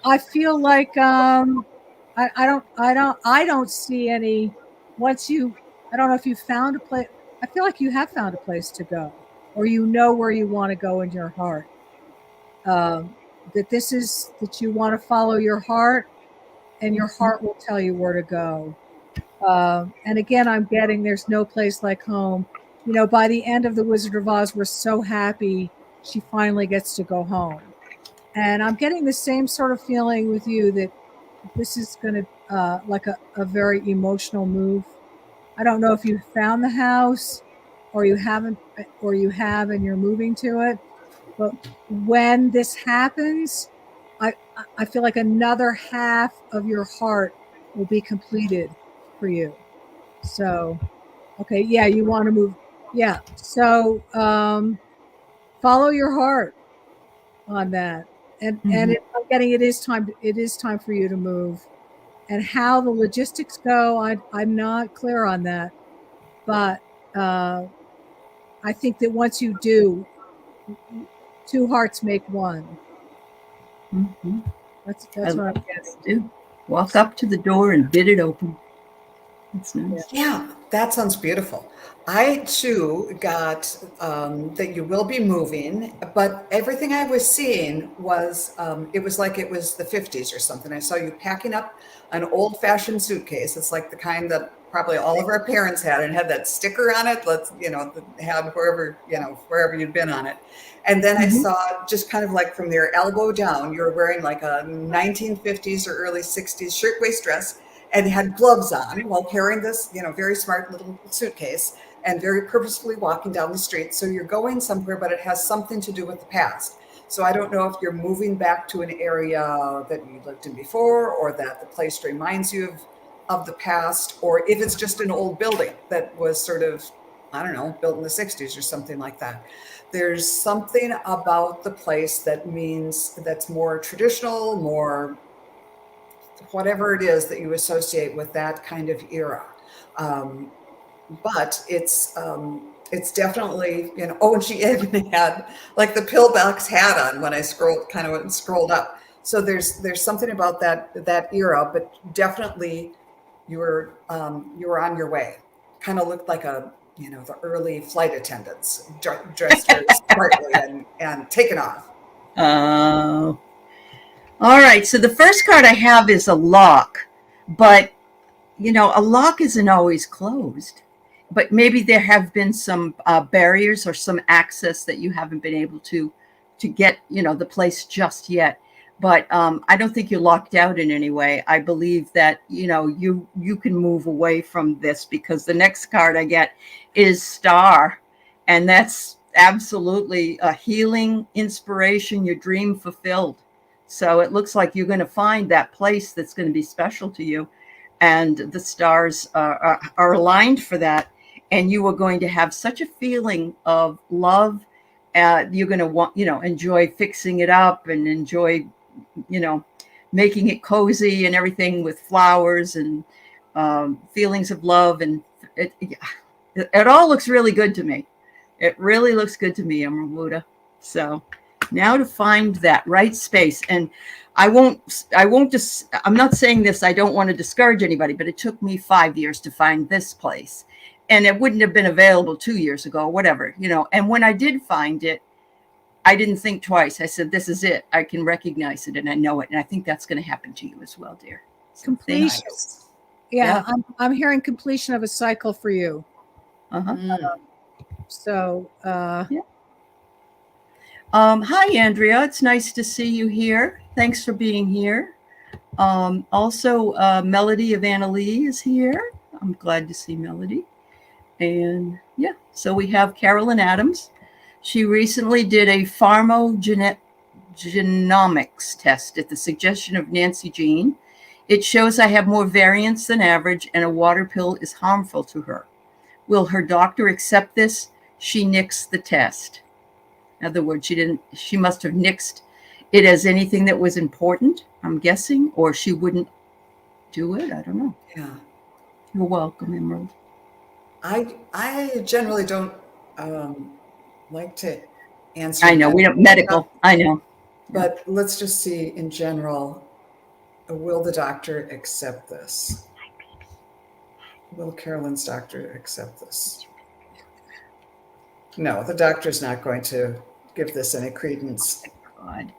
Speaker 3: I feel like I don't see any. I don't know if you found a place. I feel like you have found a place to go, or where you want to go in your heart. That you want to follow your heart, and your heart will tell you where to go. And again, I'm getting there's no place like home. You know, by the end of The Wizard of Oz, we're so happy she finally gets to go home. And I'm getting the same sort of feeling with you that this is going to like a very emotional move. I don't know if you found the house or you haven't, or you have and you're moving to it. But when this happens, I, I feel like another half of your heart will be completed for you. So, okay, yeah, you want to move. Yeah. So, follow your heart on that. And I'm getting it is time. It is time for you to move. And how the logistics go, I'm not clear on that. But I think that once you do, two hearts make one.
Speaker 2: Mm-hmm.
Speaker 3: That's what I'm getting.
Speaker 2: Do. Walk up to the door and bid it open. That's nice.
Speaker 1: Yeah, that sounds beautiful. I too got that you will be moving, but everything I was seeing was it was like it was the 50s or something. I saw you packing up an old-fashioned suitcase. It's like the kind that probably all of our parents had, and had that sticker on it. Let's had wherever you'd been on it. And then I saw just kind of like from your elbow down, you were wearing like a 1950s or early 60s shirtwaist dress, and had gloves on while carrying this, very smart little suitcase, and very purposefully walking down the street. So you're going somewhere, but it has something to do with the past. So I don't know if you're moving back to an area that you lived in before, or that the place reminds you of the past, or if it's just an old building that was sort of, I don't know, built in the 60s or something like that. There's something about the place that means that's more traditional, more whatever it is that you associate with that kind of era. But it's definitely, oh, and she even had like the pillbox hat on when I scrolled up. So there's something about that era, but definitely you were on your way. Kind of looked like the early flight attendants, dressed very smartly and taken off.
Speaker 2: All right. So the first card I have is a lock, but a lock isn't always closed. But maybe there have been some barriers or some access that you haven't been able to get, the place just yet. But I don't think you're locked out in any way. I believe that, you can move away from this, because the next card I get is Star. And that's absolutely a healing, inspiration, your dream fulfilled. So it looks like you're going to find that place that's going to be special to you. And the stars are aligned for that. And you are going to have such a feeling of love. You're going to want, enjoy fixing it up, and enjoy, making it cozy and everything with flowers and feelings of love. And it all looks really good to me. It really looks good to me, Emerald Buddha. So now to find that right space. And I'm not saying this, I don't want to discourage anybody, but it took me 5 years to find this place. And it wouldn't have been available 2 years ago, whatever, And when I did find it, I didn't think twice. I said, this is it. I can recognize it and I know it. And I think that's going to happen to you as well, dear. So
Speaker 3: completion. Yeah. I'm hearing completion of a cycle for you. So,
Speaker 2: yeah. Hi, Andrea. It's nice to see you here. Thanks for being here. Also, Melody of Anna Lee is here. I'm glad to see Melody. And yeah, so we have Carolyn Adams. She recently did a pharmacogenomics test at the suggestion of Nancy Jean. It shows I have more variance than average, and a water pill is harmful to her. Will her doctor accept this? She nixed the test. In other words, she must have nixed it as anything that was important, I'm guessing, or she wouldn't do it. I don't know.
Speaker 1: Yeah.
Speaker 2: You're welcome, Emerald.
Speaker 1: I generally don't like to answer.
Speaker 2: I know, we don't medical. I know.
Speaker 1: But let's just see in general, will the doctor accept this? Will Carolyn's doctor accept this? No, the doctor's not going to give this any credence.
Speaker 2: God.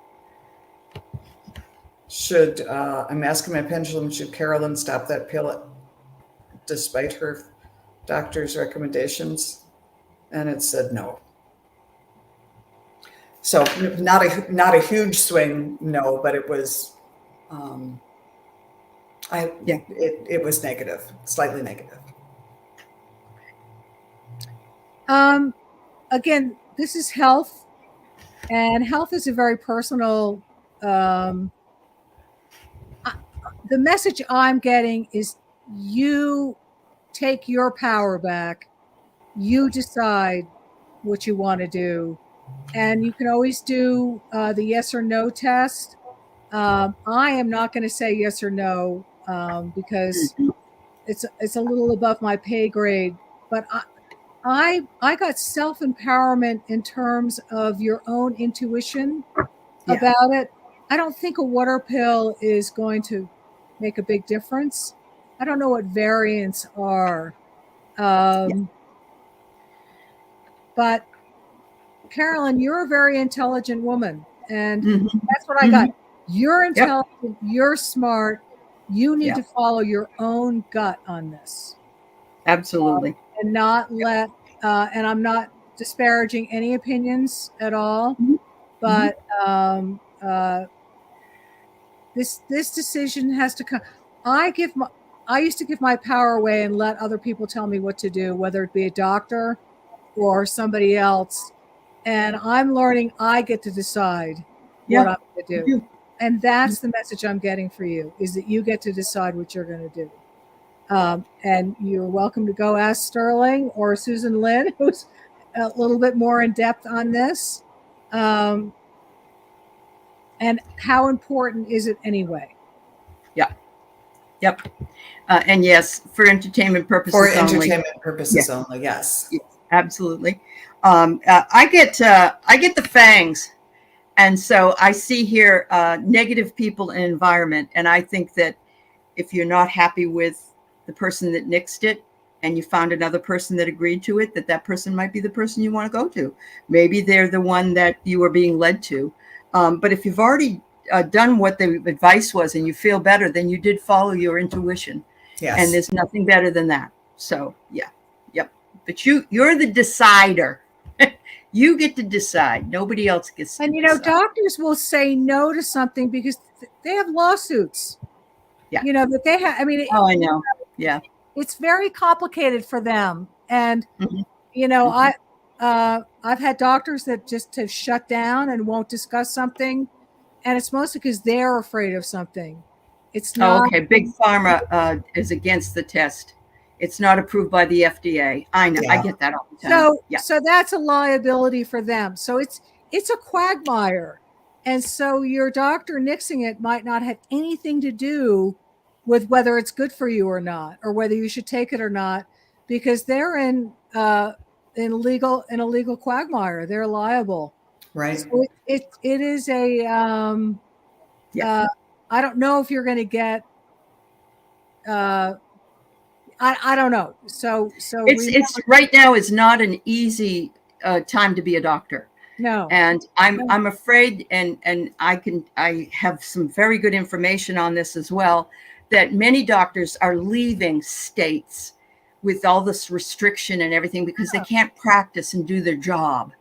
Speaker 1: I'm asking my pendulum, should Carolyn stop that pill despite her doctor's recommendations? And it said no. So not a huge swing, no, but it was, it was negative, slightly negative.
Speaker 3: Again, this is health, and health is a very personal. The message I'm getting is you take your power back. You decide what you want to do. And you can always do the yes or no test. I am not going to say yes or no because it's a little above my pay grade. But I got self-empowerment in terms of your own intuition about it. I don't think a water pill is going to make a big difference. I don't know what variants are. But Carolyn, you're a very intelligent woman, and that's what I got. You're intelligent, you're smart, you need to follow your own gut on this.
Speaker 2: Absolutely.
Speaker 3: And not let, and I'm not disparaging any opinions at all, but this decision has to come. I used to give my power away and let other people tell me what to do, whether it be a doctor or somebody else. And I'm learning I get to decide what I'm going to do. And that's the message I'm getting for you, is that you get to decide what you're going to do. And you're welcome to go ask Sterling or Susan Lynn, who's a little bit more in depth on this. And how important is it anyway?
Speaker 2: Yep. And yes, for entertainment purposes only.
Speaker 1: For entertainment purposes only, yes.
Speaker 2: Absolutely. I get the fangs, and so I see here negative people and environment, and I think that if you're not happy with the person that nixed it, and you found another person that agreed to it, that person might be the person you want to go to. Maybe they're the one that you are being led to. But if you've already done what the advice was and you feel better, then you did follow your intuition.
Speaker 1: Yes.
Speaker 2: And there's nothing better than that. So but you're the decider. You get to decide. Nobody else gets to decide.
Speaker 3: Doctors will say no to something because they have lawsuits. That they have. I mean,
Speaker 2: I know. Yeah.
Speaker 3: It's very complicated for them. And, I've had doctors that just have shut down and won't discuss something. And it's mostly because they're afraid of something. It's not.
Speaker 2: Okay. Big Pharma is against the test. It's not approved by the FDA. I know. I get that all the time.
Speaker 3: So that's a liability for them. So it's a quagmire. And so your doctor nixing it might not have anything to do with whether it's good for you or not, or whether you should take it or not, because they're in a legal quagmire. They're liable.
Speaker 1: Right.
Speaker 3: So it is a I don't know if you're going to get I don't know. So
Speaker 2: it's right now is not an easy time to be a doctor.
Speaker 3: No.
Speaker 2: And I'm afraid, and I have some very good information on this as well, that many doctors are leaving states with all this restriction and everything because they can't practice and do their job.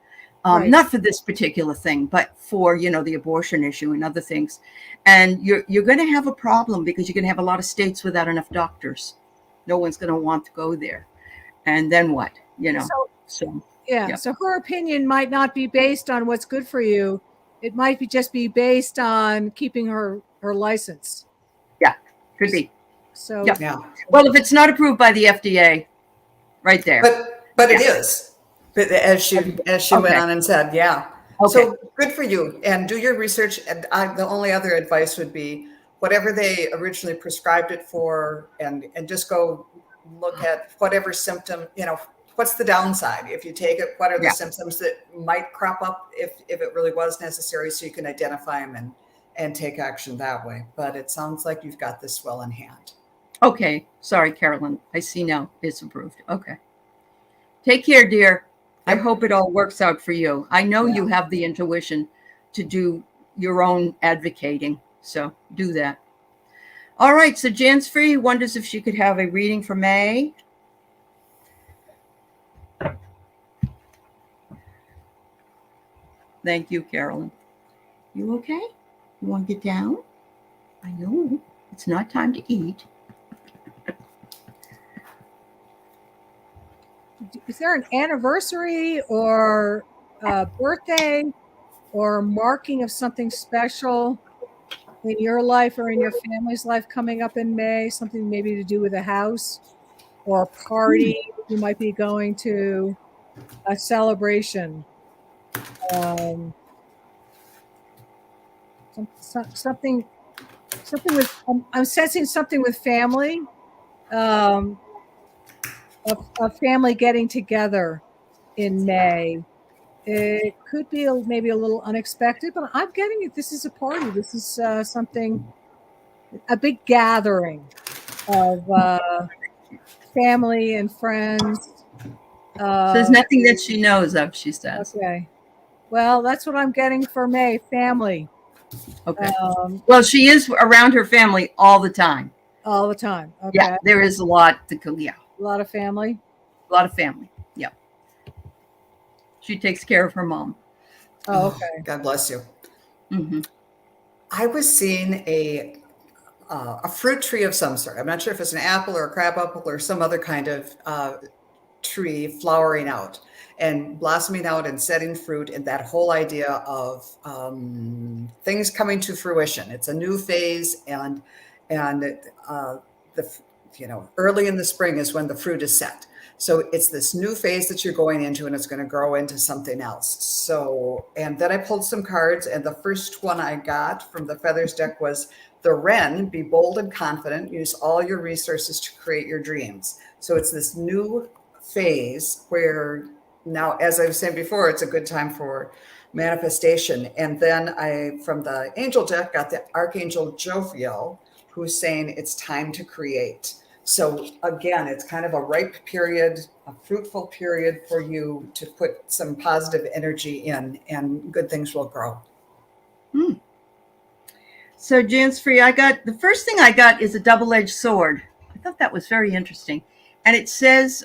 Speaker 2: Not for this particular thing, but for, the abortion issue and other things. And you're going to have a problem because you're going to have a lot of states without enough doctors. No one's going to want to go there. And then what, So
Speaker 3: her opinion might not be based on what's good for you. It might just be based on keeping her license.
Speaker 2: Yeah, could be.
Speaker 3: So
Speaker 2: Well, if it's not approved by the FDA, right there.
Speaker 1: But it is. But as she went on and said, So good for you. And do your research. And the only other advice would be whatever they originally prescribed it for, and just go look at whatever symptom, what's the downside? If you take it, what are the symptoms that might crop up if it really was necessary, so you can identify them and take action that way. But it sounds like you've got this well in hand.
Speaker 2: Okay. Sorry, Carolyn. I see now it's approved. Okay. Take care, dear. I hope it all works out for you. I know you have the intuition to do your own advocating. So do that. All right. So Jan's Free wonders if she could have a reading for May. Thank you, Carolyn. You okay? You want to get down? I know. It's not time to eat.
Speaker 3: Is there an anniversary or a birthday or marking of something special in your life or in your family's life coming up in May? Something maybe to do with a house or a party you might be going to, a celebration. Something with, I'm sensing something with family, a family getting together in May. It could be maybe a little unexpected, but I'm getting it. This is a party. This is something, a big gathering of family and friends.
Speaker 2: So there's nothing that she knows of, she says.
Speaker 3: Okay. Well, that's what I'm getting for May, family.
Speaker 2: Okay. Well, she is around her family all the time.
Speaker 3: All the time. Okay.
Speaker 2: Yeah, there is a lot to go. Yeah.
Speaker 3: A lot of family.
Speaker 2: A lot of family. Yeah. She takes care of her mom.
Speaker 3: Oh, okay.
Speaker 1: God bless you.
Speaker 2: Mm-hmm.
Speaker 1: I was seeing a fruit tree of some sort. I'm not sure if it's an apple or a crab apple or some other kind of tree flowering out and blossoming out and setting fruit, and that whole idea of things coming to fruition. It's a new phase, and early in the spring is when the fruit is set. So it's this new phase that you're going into, and it's going to grow into something else. So, and then I pulled some cards, and the first one I got from the Feathers deck was the Wren, be bold and confident, use all your resources to create your dreams. So it's this new phase where now, as I was saying before, it's a good time for manifestation. And then I, from the angel deck, got the Archangel Jophiel, who's saying it's time to create. So again, it's kind of a ripe period, a fruitful period for you to put some positive energy in, and good things will grow.
Speaker 2: So Jan's Free, the first thing I got is a double-edged sword. I thought that was very interesting. And it says,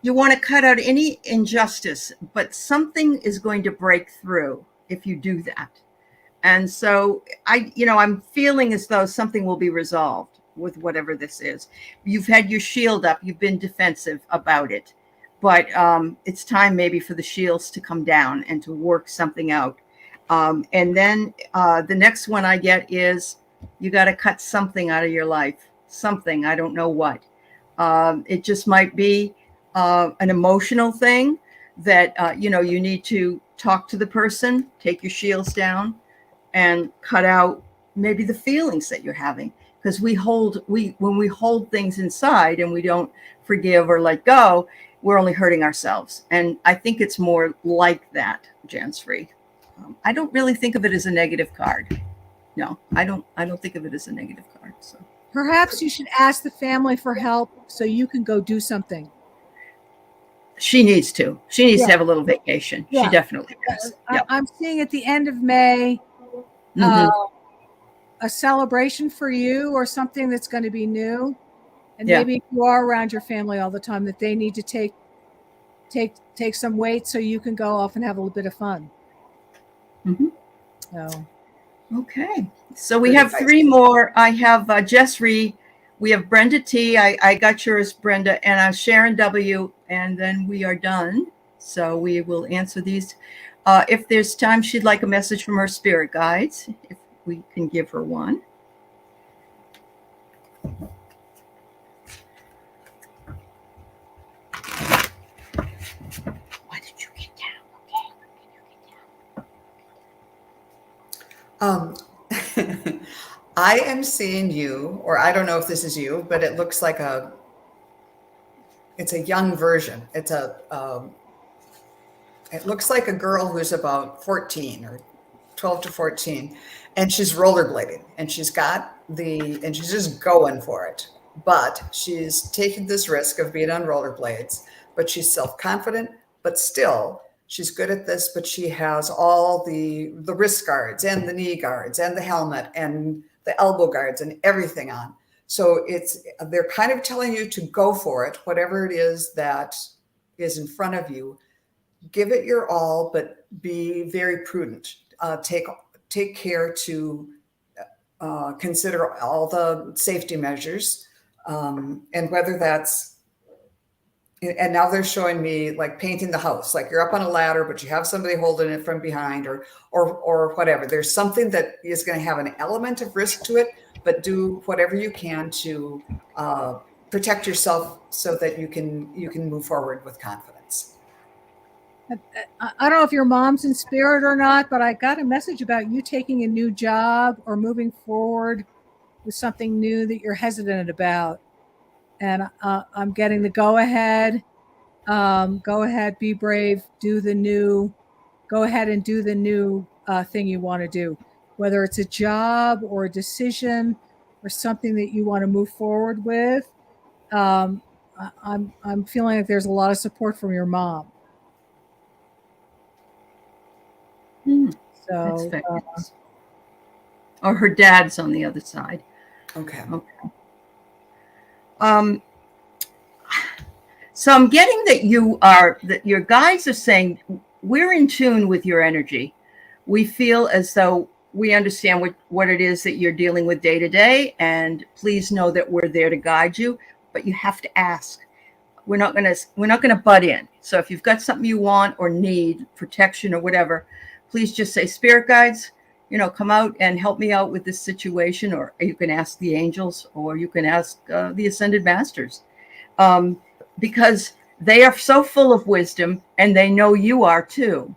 Speaker 2: you want to cut out any injustice, but something is going to break through if you do that. And so I'm feeling as though something will be resolved with whatever this is. You've had your shield up. You've been defensive about it, but it's time maybe for the shields to come down and to work something out. And then the next one I get is you got to cut something out of your life. Something, I don't know what. It just might be an emotional thing that, you need to talk to the person, take your shields down and cut out maybe the feelings that you're having. Because when we hold things inside and we don't forgive or let go, we're only hurting ourselves. And I think it's more like that, Jan's Free. I don't really think of it as a negative card. No, I don't think of it as a negative card. So
Speaker 3: perhaps you should ask the family for help so you can go do something.
Speaker 2: She needs to. She needs to have a little vacation. Yeah. She definitely does.
Speaker 3: I'm seeing at the end of May, a celebration for you or something that's going to be new. And maybe if you are around your family all the time, that they need to take some weight so you can go off and have a little bit of fun.
Speaker 2: Mm-hmm.
Speaker 3: So.
Speaker 2: Okay. So we have three more. I have Jess Ree. We have Brenda T. I got yours, Brenda, and Sharon W. And then we are done. So we will answer these. If there's time, she'd like a message from her spirit guides. If we can give her one. Why did you get down? Okay, when did you get down?
Speaker 1: I am seeing you, or I don't know if this is you, but it looks like it's a young version. It looks like a girl who's about 14 or 12 to 14, and she's rollerblading, and she's just going for it. But she's taking this risk of being on rollerblades, but she's self-confident, but still She's good at this, but she has all the wrist guards and the knee guards and the helmet and the elbow guards and everything on. So they're kind of telling you to go for it, whatever it is that is in front of you. Give it your all, but be very prudent. Take care to consider all the safety measures, and whether that's. And now they're showing me like painting the house, like you're up on a ladder, but you have somebody holding it from behind, or whatever. There's something that is going to have an element of risk to it, but do whatever you can to protect yourself so that you can move forward with confidence.
Speaker 3: I don't know if your mom's in spirit or not, but I got a message about you taking a new job or moving forward with something new that you're hesitant about. And I'm getting the go ahead. Go ahead, be brave, go ahead and do the new thing you want to do, whether it's a job or a decision or something that you want to move forward with. I'm feeling like there's a lot of support from your mom. So,
Speaker 2: or her dad's on the other side.
Speaker 1: Okay.
Speaker 2: So I'm getting that your guides are saying we're in tune with your energy. We feel as though we understand what it is that you're dealing with day to day, and please know that we're there to guide you, but you have to ask. We're not going to butt in. So if you've got something you want or need, protection or whatever, please just say, spirit guides, come out and help me out with this situation, or you can ask the angels, or you can ask the ascended masters. Because they are so full of wisdom, and they know you are too.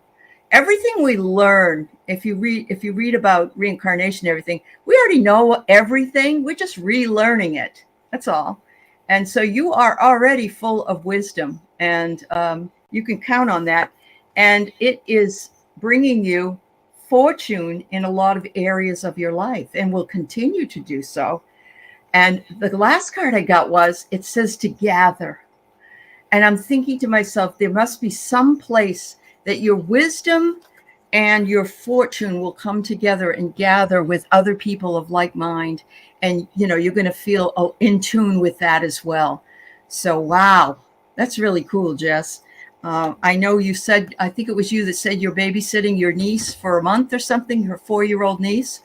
Speaker 2: Everything we learn, if you read about reincarnation, everything, we already know everything. We're just relearning it. That's all. And so you are already full of wisdom, and you can count on that. And it is bringing you fortune in a lot of areas of your life, and will continue to do so. And the last card I got it says to gather. And I'm thinking to myself, there must be some place that your wisdom and your fortune will come together and gather with other people of like mind. And, you're going to feel in tune with that as well. So, wow, that's really cool, Jess. I know you said, I think it was you that said you're babysitting your niece for a month or something, her 4-year-old niece.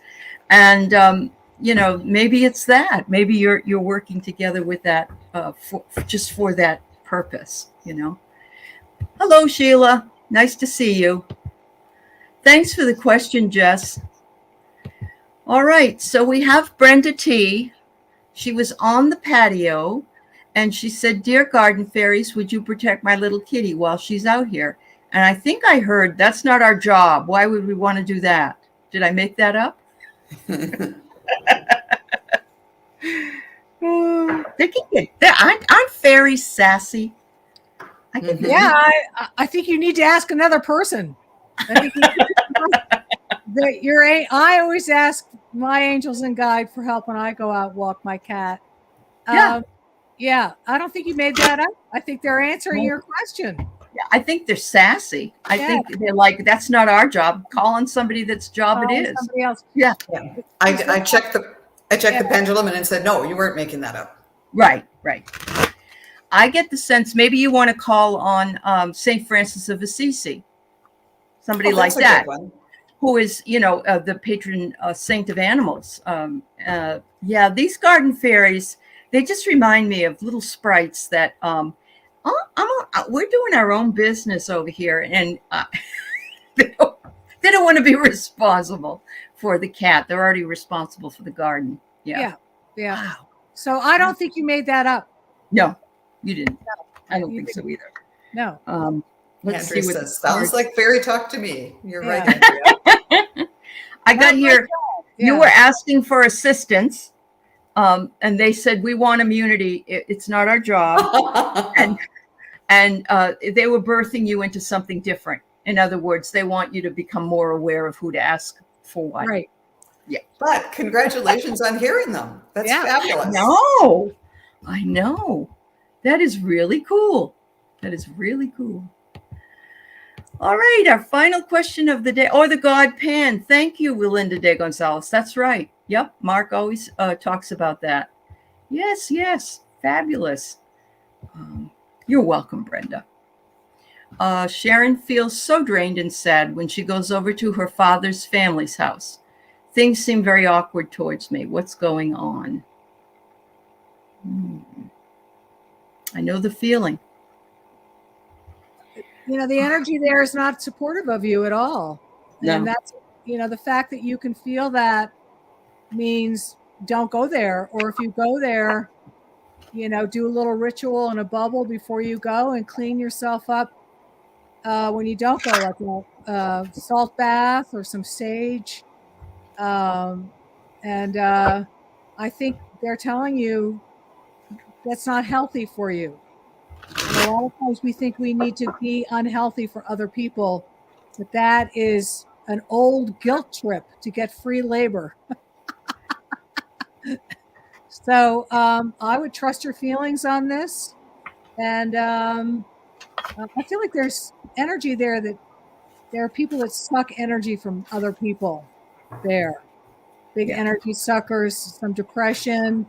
Speaker 2: And, maybe it's that. Maybe you're working together with that for that purpose. Hello, Sheila. Nice to see you. Thanks for the question, Jess. All right, so we have Brenda T. She was on the patio, and she said, "Dear garden fairies, would you protect my little kitty while she's out here?" And I think I heard that's not our job. Why would we want to do that? Did I make that up? Aren't fairies sassy?
Speaker 3: I think you need to ask another person. I always ask my angels and guide for help when I go out and walk my cat. I don't think you made that up. I think they're answering your question.
Speaker 2: Yeah, I think they're sassy. I think they're like, that's not our job. Call on somebody that's job it is.
Speaker 3: Somebody else.
Speaker 1: Yeah. I checked the pendulum and it said, no, you weren't making that up.
Speaker 2: Right. I get the sense maybe you want to call on St. Francis of Assisi, somebody like that, who is, the patron saint of animals. These garden fairies, they just remind me of little sprites that we're doing our own business over here, and they don't want to be responsible for the cat. They're already responsible for the garden. Yeah.
Speaker 3: Wow. So I don't think you made that up.
Speaker 2: No, you didn't. No, I don't think so either.
Speaker 3: No.
Speaker 1: Let's see what says. Sounds like fairy talk to me. You're right, Andrea.
Speaker 2: I got here. You were asking for assistance, and they said we want immunity. It's not our job, and they were birthing you into something different. In other words, they want you to become more aware of who to ask for what.
Speaker 3: Right.
Speaker 2: Yeah.
Speaker 1: But congratulations on hearing them. That's fabulous.
Speaker 2: I know. That is really cool. All right, our final question of the day, or the God Pan. Thank you, Melinda de Gonzalez. That's right. Yep, Mark always talks about that. Yes, yes, fabulous. You're welcome, Brenda. Sharon feels so drained and sad when she goes over to her father's family's house. Things seem very awkward towards me. What's going on? I know the feeling.
Speaker 3: The energy there is not supportive of you at all.
Speaker 2: No.
Speaker 3: And that's, the fact that you can feel that means don't go there. Or if you go there, do a little ritual in a bubble before you go and clean yourself up when you don't go, like a salt bath or some sage. I think they're telling you that's not healthy for you. And a lot of times we think we need to be unhealthy for other people, but that is an old guilt trip to get free labor. So I would trust your feelings on this. And I feel like there's energy there, that there are people that suck energy from other people there. Big energy suckers, some depression,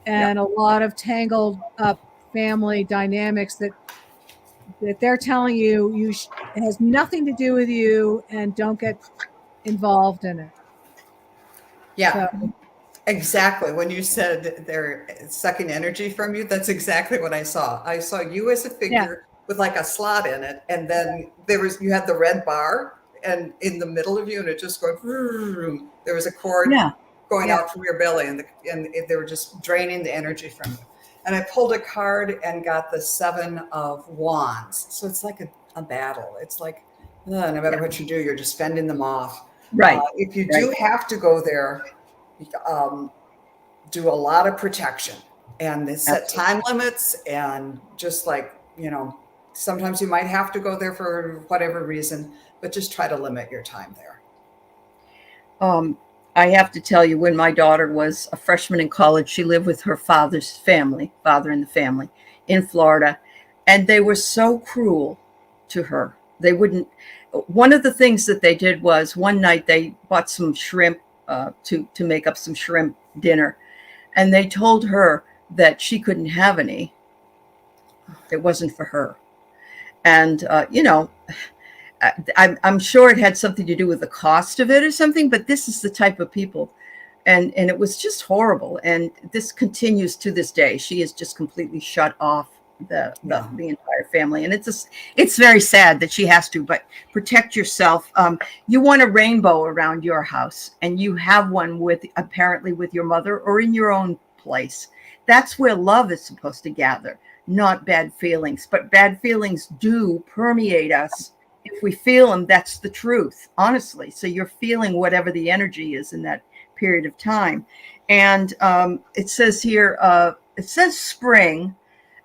Speaker 3: and a lot of tangled up family dynamics that they're telling you it has nothing to do with you, and don't get involved in it.
Speaker 1: Yeah, so. Exactly. When you said they're sucking energy from you, that's exactly what I saw. I saw you as a figure with like a slot in it, and then you had the red bar, and in the middle of you, and it just going. There was a cord going out from your belly, and they were just draining the energy from you. And I pulled a card and got the 7 of Wands. So it's like a battle. It's like no matter what you do, you're just fending them off.
Speaker 2: Right.
Speaker 1: If you do have to go there, do a lot of protection and set time limits, and just like, sometimes you might have to go there for whatever reason, but just try to limit your time there.
Speaker 2: I have to tell you, when my daughter was a freshman in college, she lived with her father in the family in Florida, and they were so cruel to her. They wouldn't. One of the things that they did was one night they bought some shrimp to make up some shrimp dinner, and they told her that she couldn't have any. It wasn't for her. And I'm sure it had something to do with the cost of it or something, but this is the type of people. And it was just horrible. And this continues to this day. She is just completely shut off the entire family. And it's very sad that she has to, but protect yourself. You want a rainbow around your house, and you have one apparently with your mother or in your own place. That's where love is supposed to gather, not bad feelings. But bad feelings do permeate us. If we feel them, that's the truth, honestly. So you're feeling whatever the energy is in that period of time. And it says here, it says spring,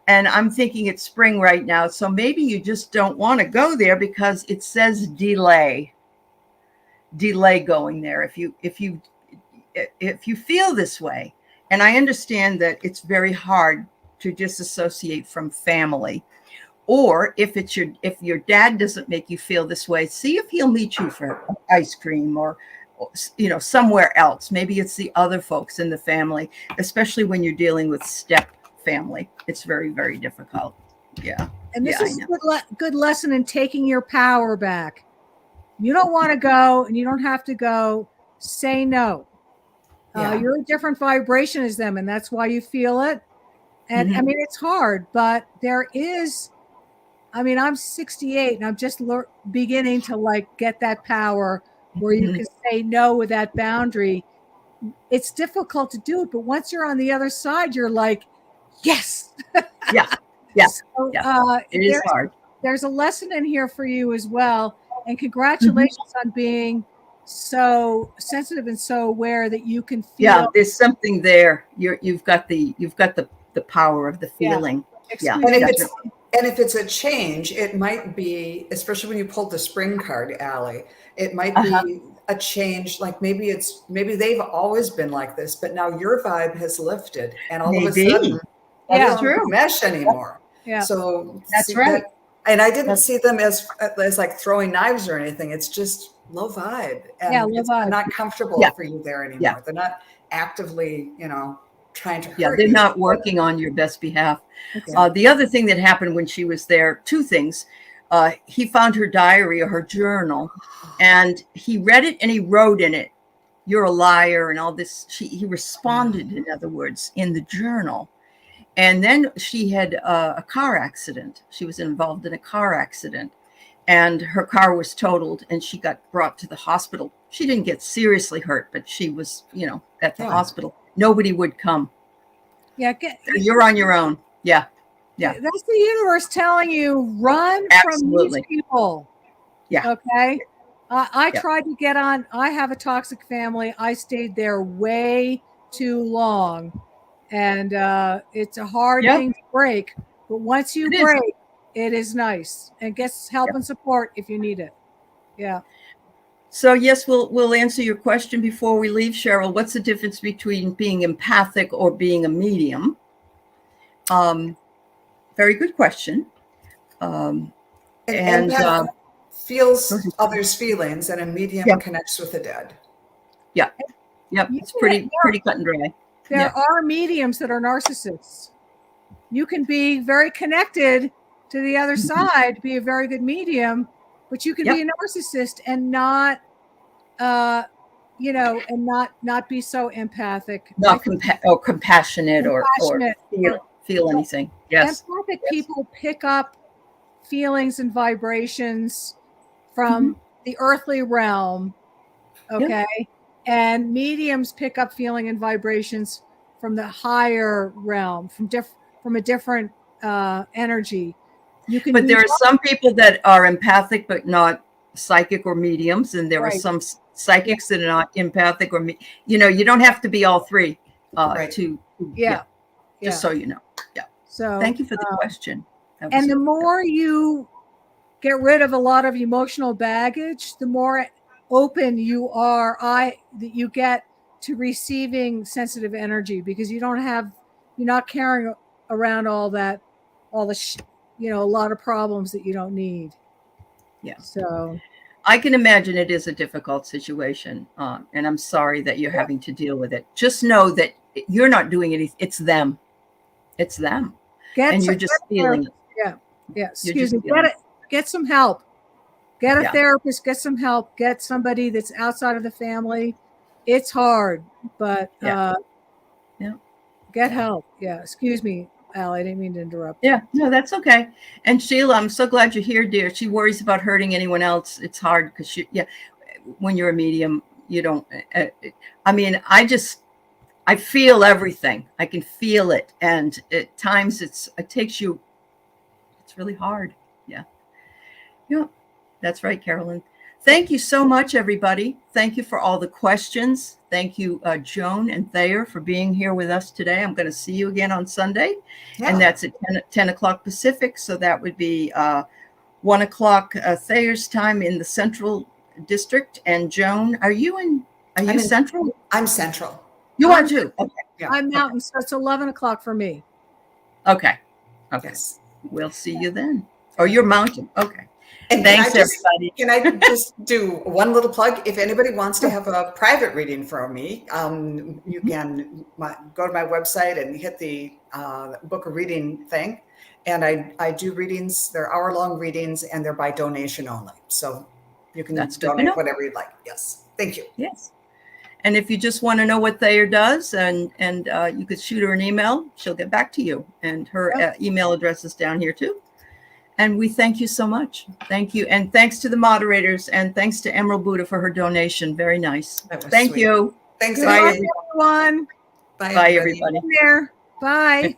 Speaker 2: and I'm thinking it's spring right now. So maybe you just don't want to go there because it says delay going there. If you feel this way, and I understand that it's very hard to disassociate from family. Or if your dad doesn't make you feel this way, see if he'll meet you for ice cream or somewhere else. Maybe it's the other folks in the family, especially when you're dealing with step family. It's very, very difficult. Yeah.
Speaker 3: And this is a good lesson in taking your power back. You don't want to go, and you don't have to go. Say no. You're a different vibration as them, and that's why you feel it. And I mean, it's hard, but there is. I'm 68 and I'm just beginning to get that power where you can say no with that boundary. It's difficult to do it, but once you're on the other side, you're like, yes.
Speaker 2: Yeah.
Speaker 3: So,
Speaker 2: it is hard.
Speaker 3: There's a lesson in here for you as well. And congratulations on being so sensitive and so aware that you can feel.
Speaker 2: Yeah, there's something there. You've got the power of the feeling.
Speaker 3: Yeah.
Speaker 1: And if it's a change, it might be, especially when you pulled the spring card, Allie, it might be a change. Like maybe they've always been like this, but now your vibe has lifted, and all of a sudden,
Speaker 2: that's true.
Speaker 1: Mesh anymore.
Speaker 3: Yeah.
Speaker 1: So
Speaker 2: that's right.
Speaker 1: And I didn't see them as like throwing knives or anything. It's just low vibe. And
Speaker 3: Yeah, low vibe.
Speaker 1: not comfortable
Speaker 2: Yeah.
Speaker 1: for you there anymore.
Speaker 2: Yeah.
Speaker 1: They're not actively, trying to hurt
Speaker 2: Yeah, they're
Speaker 1: you.
Speaker 2: not working on your best behalf.
Speaker 1: Yeah.
Speaker 2: The other thing that happened when she was there, two things. He found her diary or her journal, and he read it and he wrote in it, "You're a liar," and all this. He responded, in other words, in the journal. And then she had a car accident. She was involved in a car accident, and her car was totaled, and she got brought to the hospital. She didn't get seriously hurt, but she was, at the hospital. Nobody would come.
Speaker 3: Yeah.
Speaker 2: You're on your own. Yeah. Yeah.
Speaker 3: That's the universe telling you, run
Speaker 2: Absolutely.
Speaker 3: from these people.
Speaker 2: Yeah.
Speaker 3: Okay. I tried to get on. I have a toxic family. I stayed there way too long. And it's a hard thing to break. But once you break, it is nice. And get help and support if you need it. Yeah.
Speaker 2: So yes, we'll answer your question before we leave, Cheryl. What's the difference between being empathic or being a medium? Very good question.
Speaker 1: And feels others' feelings, and a medium connects with the dead.
Speaker 2: Yeah. Yep. It's pretty cut and dry.
Speaker 3: There are mediums that are narcissists. You can be very connected to the other side, be a very good medium, but you can be a narcissist and not, and not be so empathic.
Speaker 2: Not compassionate or feel anything. Yes.
Speaker 3: Empathic people pick up feelings and vibrations from the earthly realm. Okay. And mediums pick up feeling and vibrations from the higher realm, from a different energy.
Speaker 2: But there are some people that are empathic but not psychic or mediums, and there are some psychics that are not empathic or you don't have to be all three just so you know. Yeah. So thank you for the question.
Speaker 3: And the more you get rid of a lot of emotional baggage, the more open you you get to receiving sensitive energy, because you're not carrying around a lot of problems that you don't need.
Speaker 2: Yeah.
Speaker 3: So
Speaker 2: I can imagine it is a difficult situation, and I'm sorry that you're having to deal with it. Just know that you're not doing anything. It's them. It's them. And you're just feeling it.
Speaker 3: Yeah. Yeah. Excuse me. Get some help. Get a therapist, get some help, get somebody that's outside of the family. It's hard, but get help. Yeah. Excuse me, Al, I didn't mean to interrupt.
Speaker 2: Yeah, no, that's okay. And Sheila, I'm so glad you're here, dear. She worries about hurting anyone else. It's hard because when you're a medium, you don't, I feel everything. I can feel it. And at times it's really hard. Yeah. Yeah. That's right, Carolyn. Thank you so much, everybody. Thank you for all the questions. Thank you, Joan and Thayer, for being here with us today. I'm going to see you again on Sunday, and that's at 10 o'clock Pacific. So that would be 1 o'clock Thayer's time in the Central District. And Joan, are you Central?
Speaker 1: I'm Central.
Speaker 2: You are too? Okay.
Speaker 3: Yeah. I'm Mountain, so it's 11 o'clock for me.
Speaker 2: Okay. Okay.
Speaker 1: Yes.
Speaker 2: We'll see you then. Oh, you're Mountain. Okay.
Speaker 1: And
Speaker 2: thanks, everybody.
Speaker 1: Can I just do one little plug? If anybody wants to have a private reading from me, you can go to my website and hit the book a reading thing. And I do readings. They're hour-long readings, and they're by donation only. So you can donate whatever you'd like. Yes. Thank you.
Speaker 2: Yes. And if you just want to know what Thayer does, and you could shoot her an email, she'll get back to you. And her email address is down here too. And we thank you so much. Thank you. And thanks to the moderators, and thanks to Emerald Buddha for her donation. Very nice. Thank you.
Speaker 1: Thanks,
Speaker 3: everyone.
Speaker 1: Bye,
Speaker 2: everybody.
Speaker 3: Bye.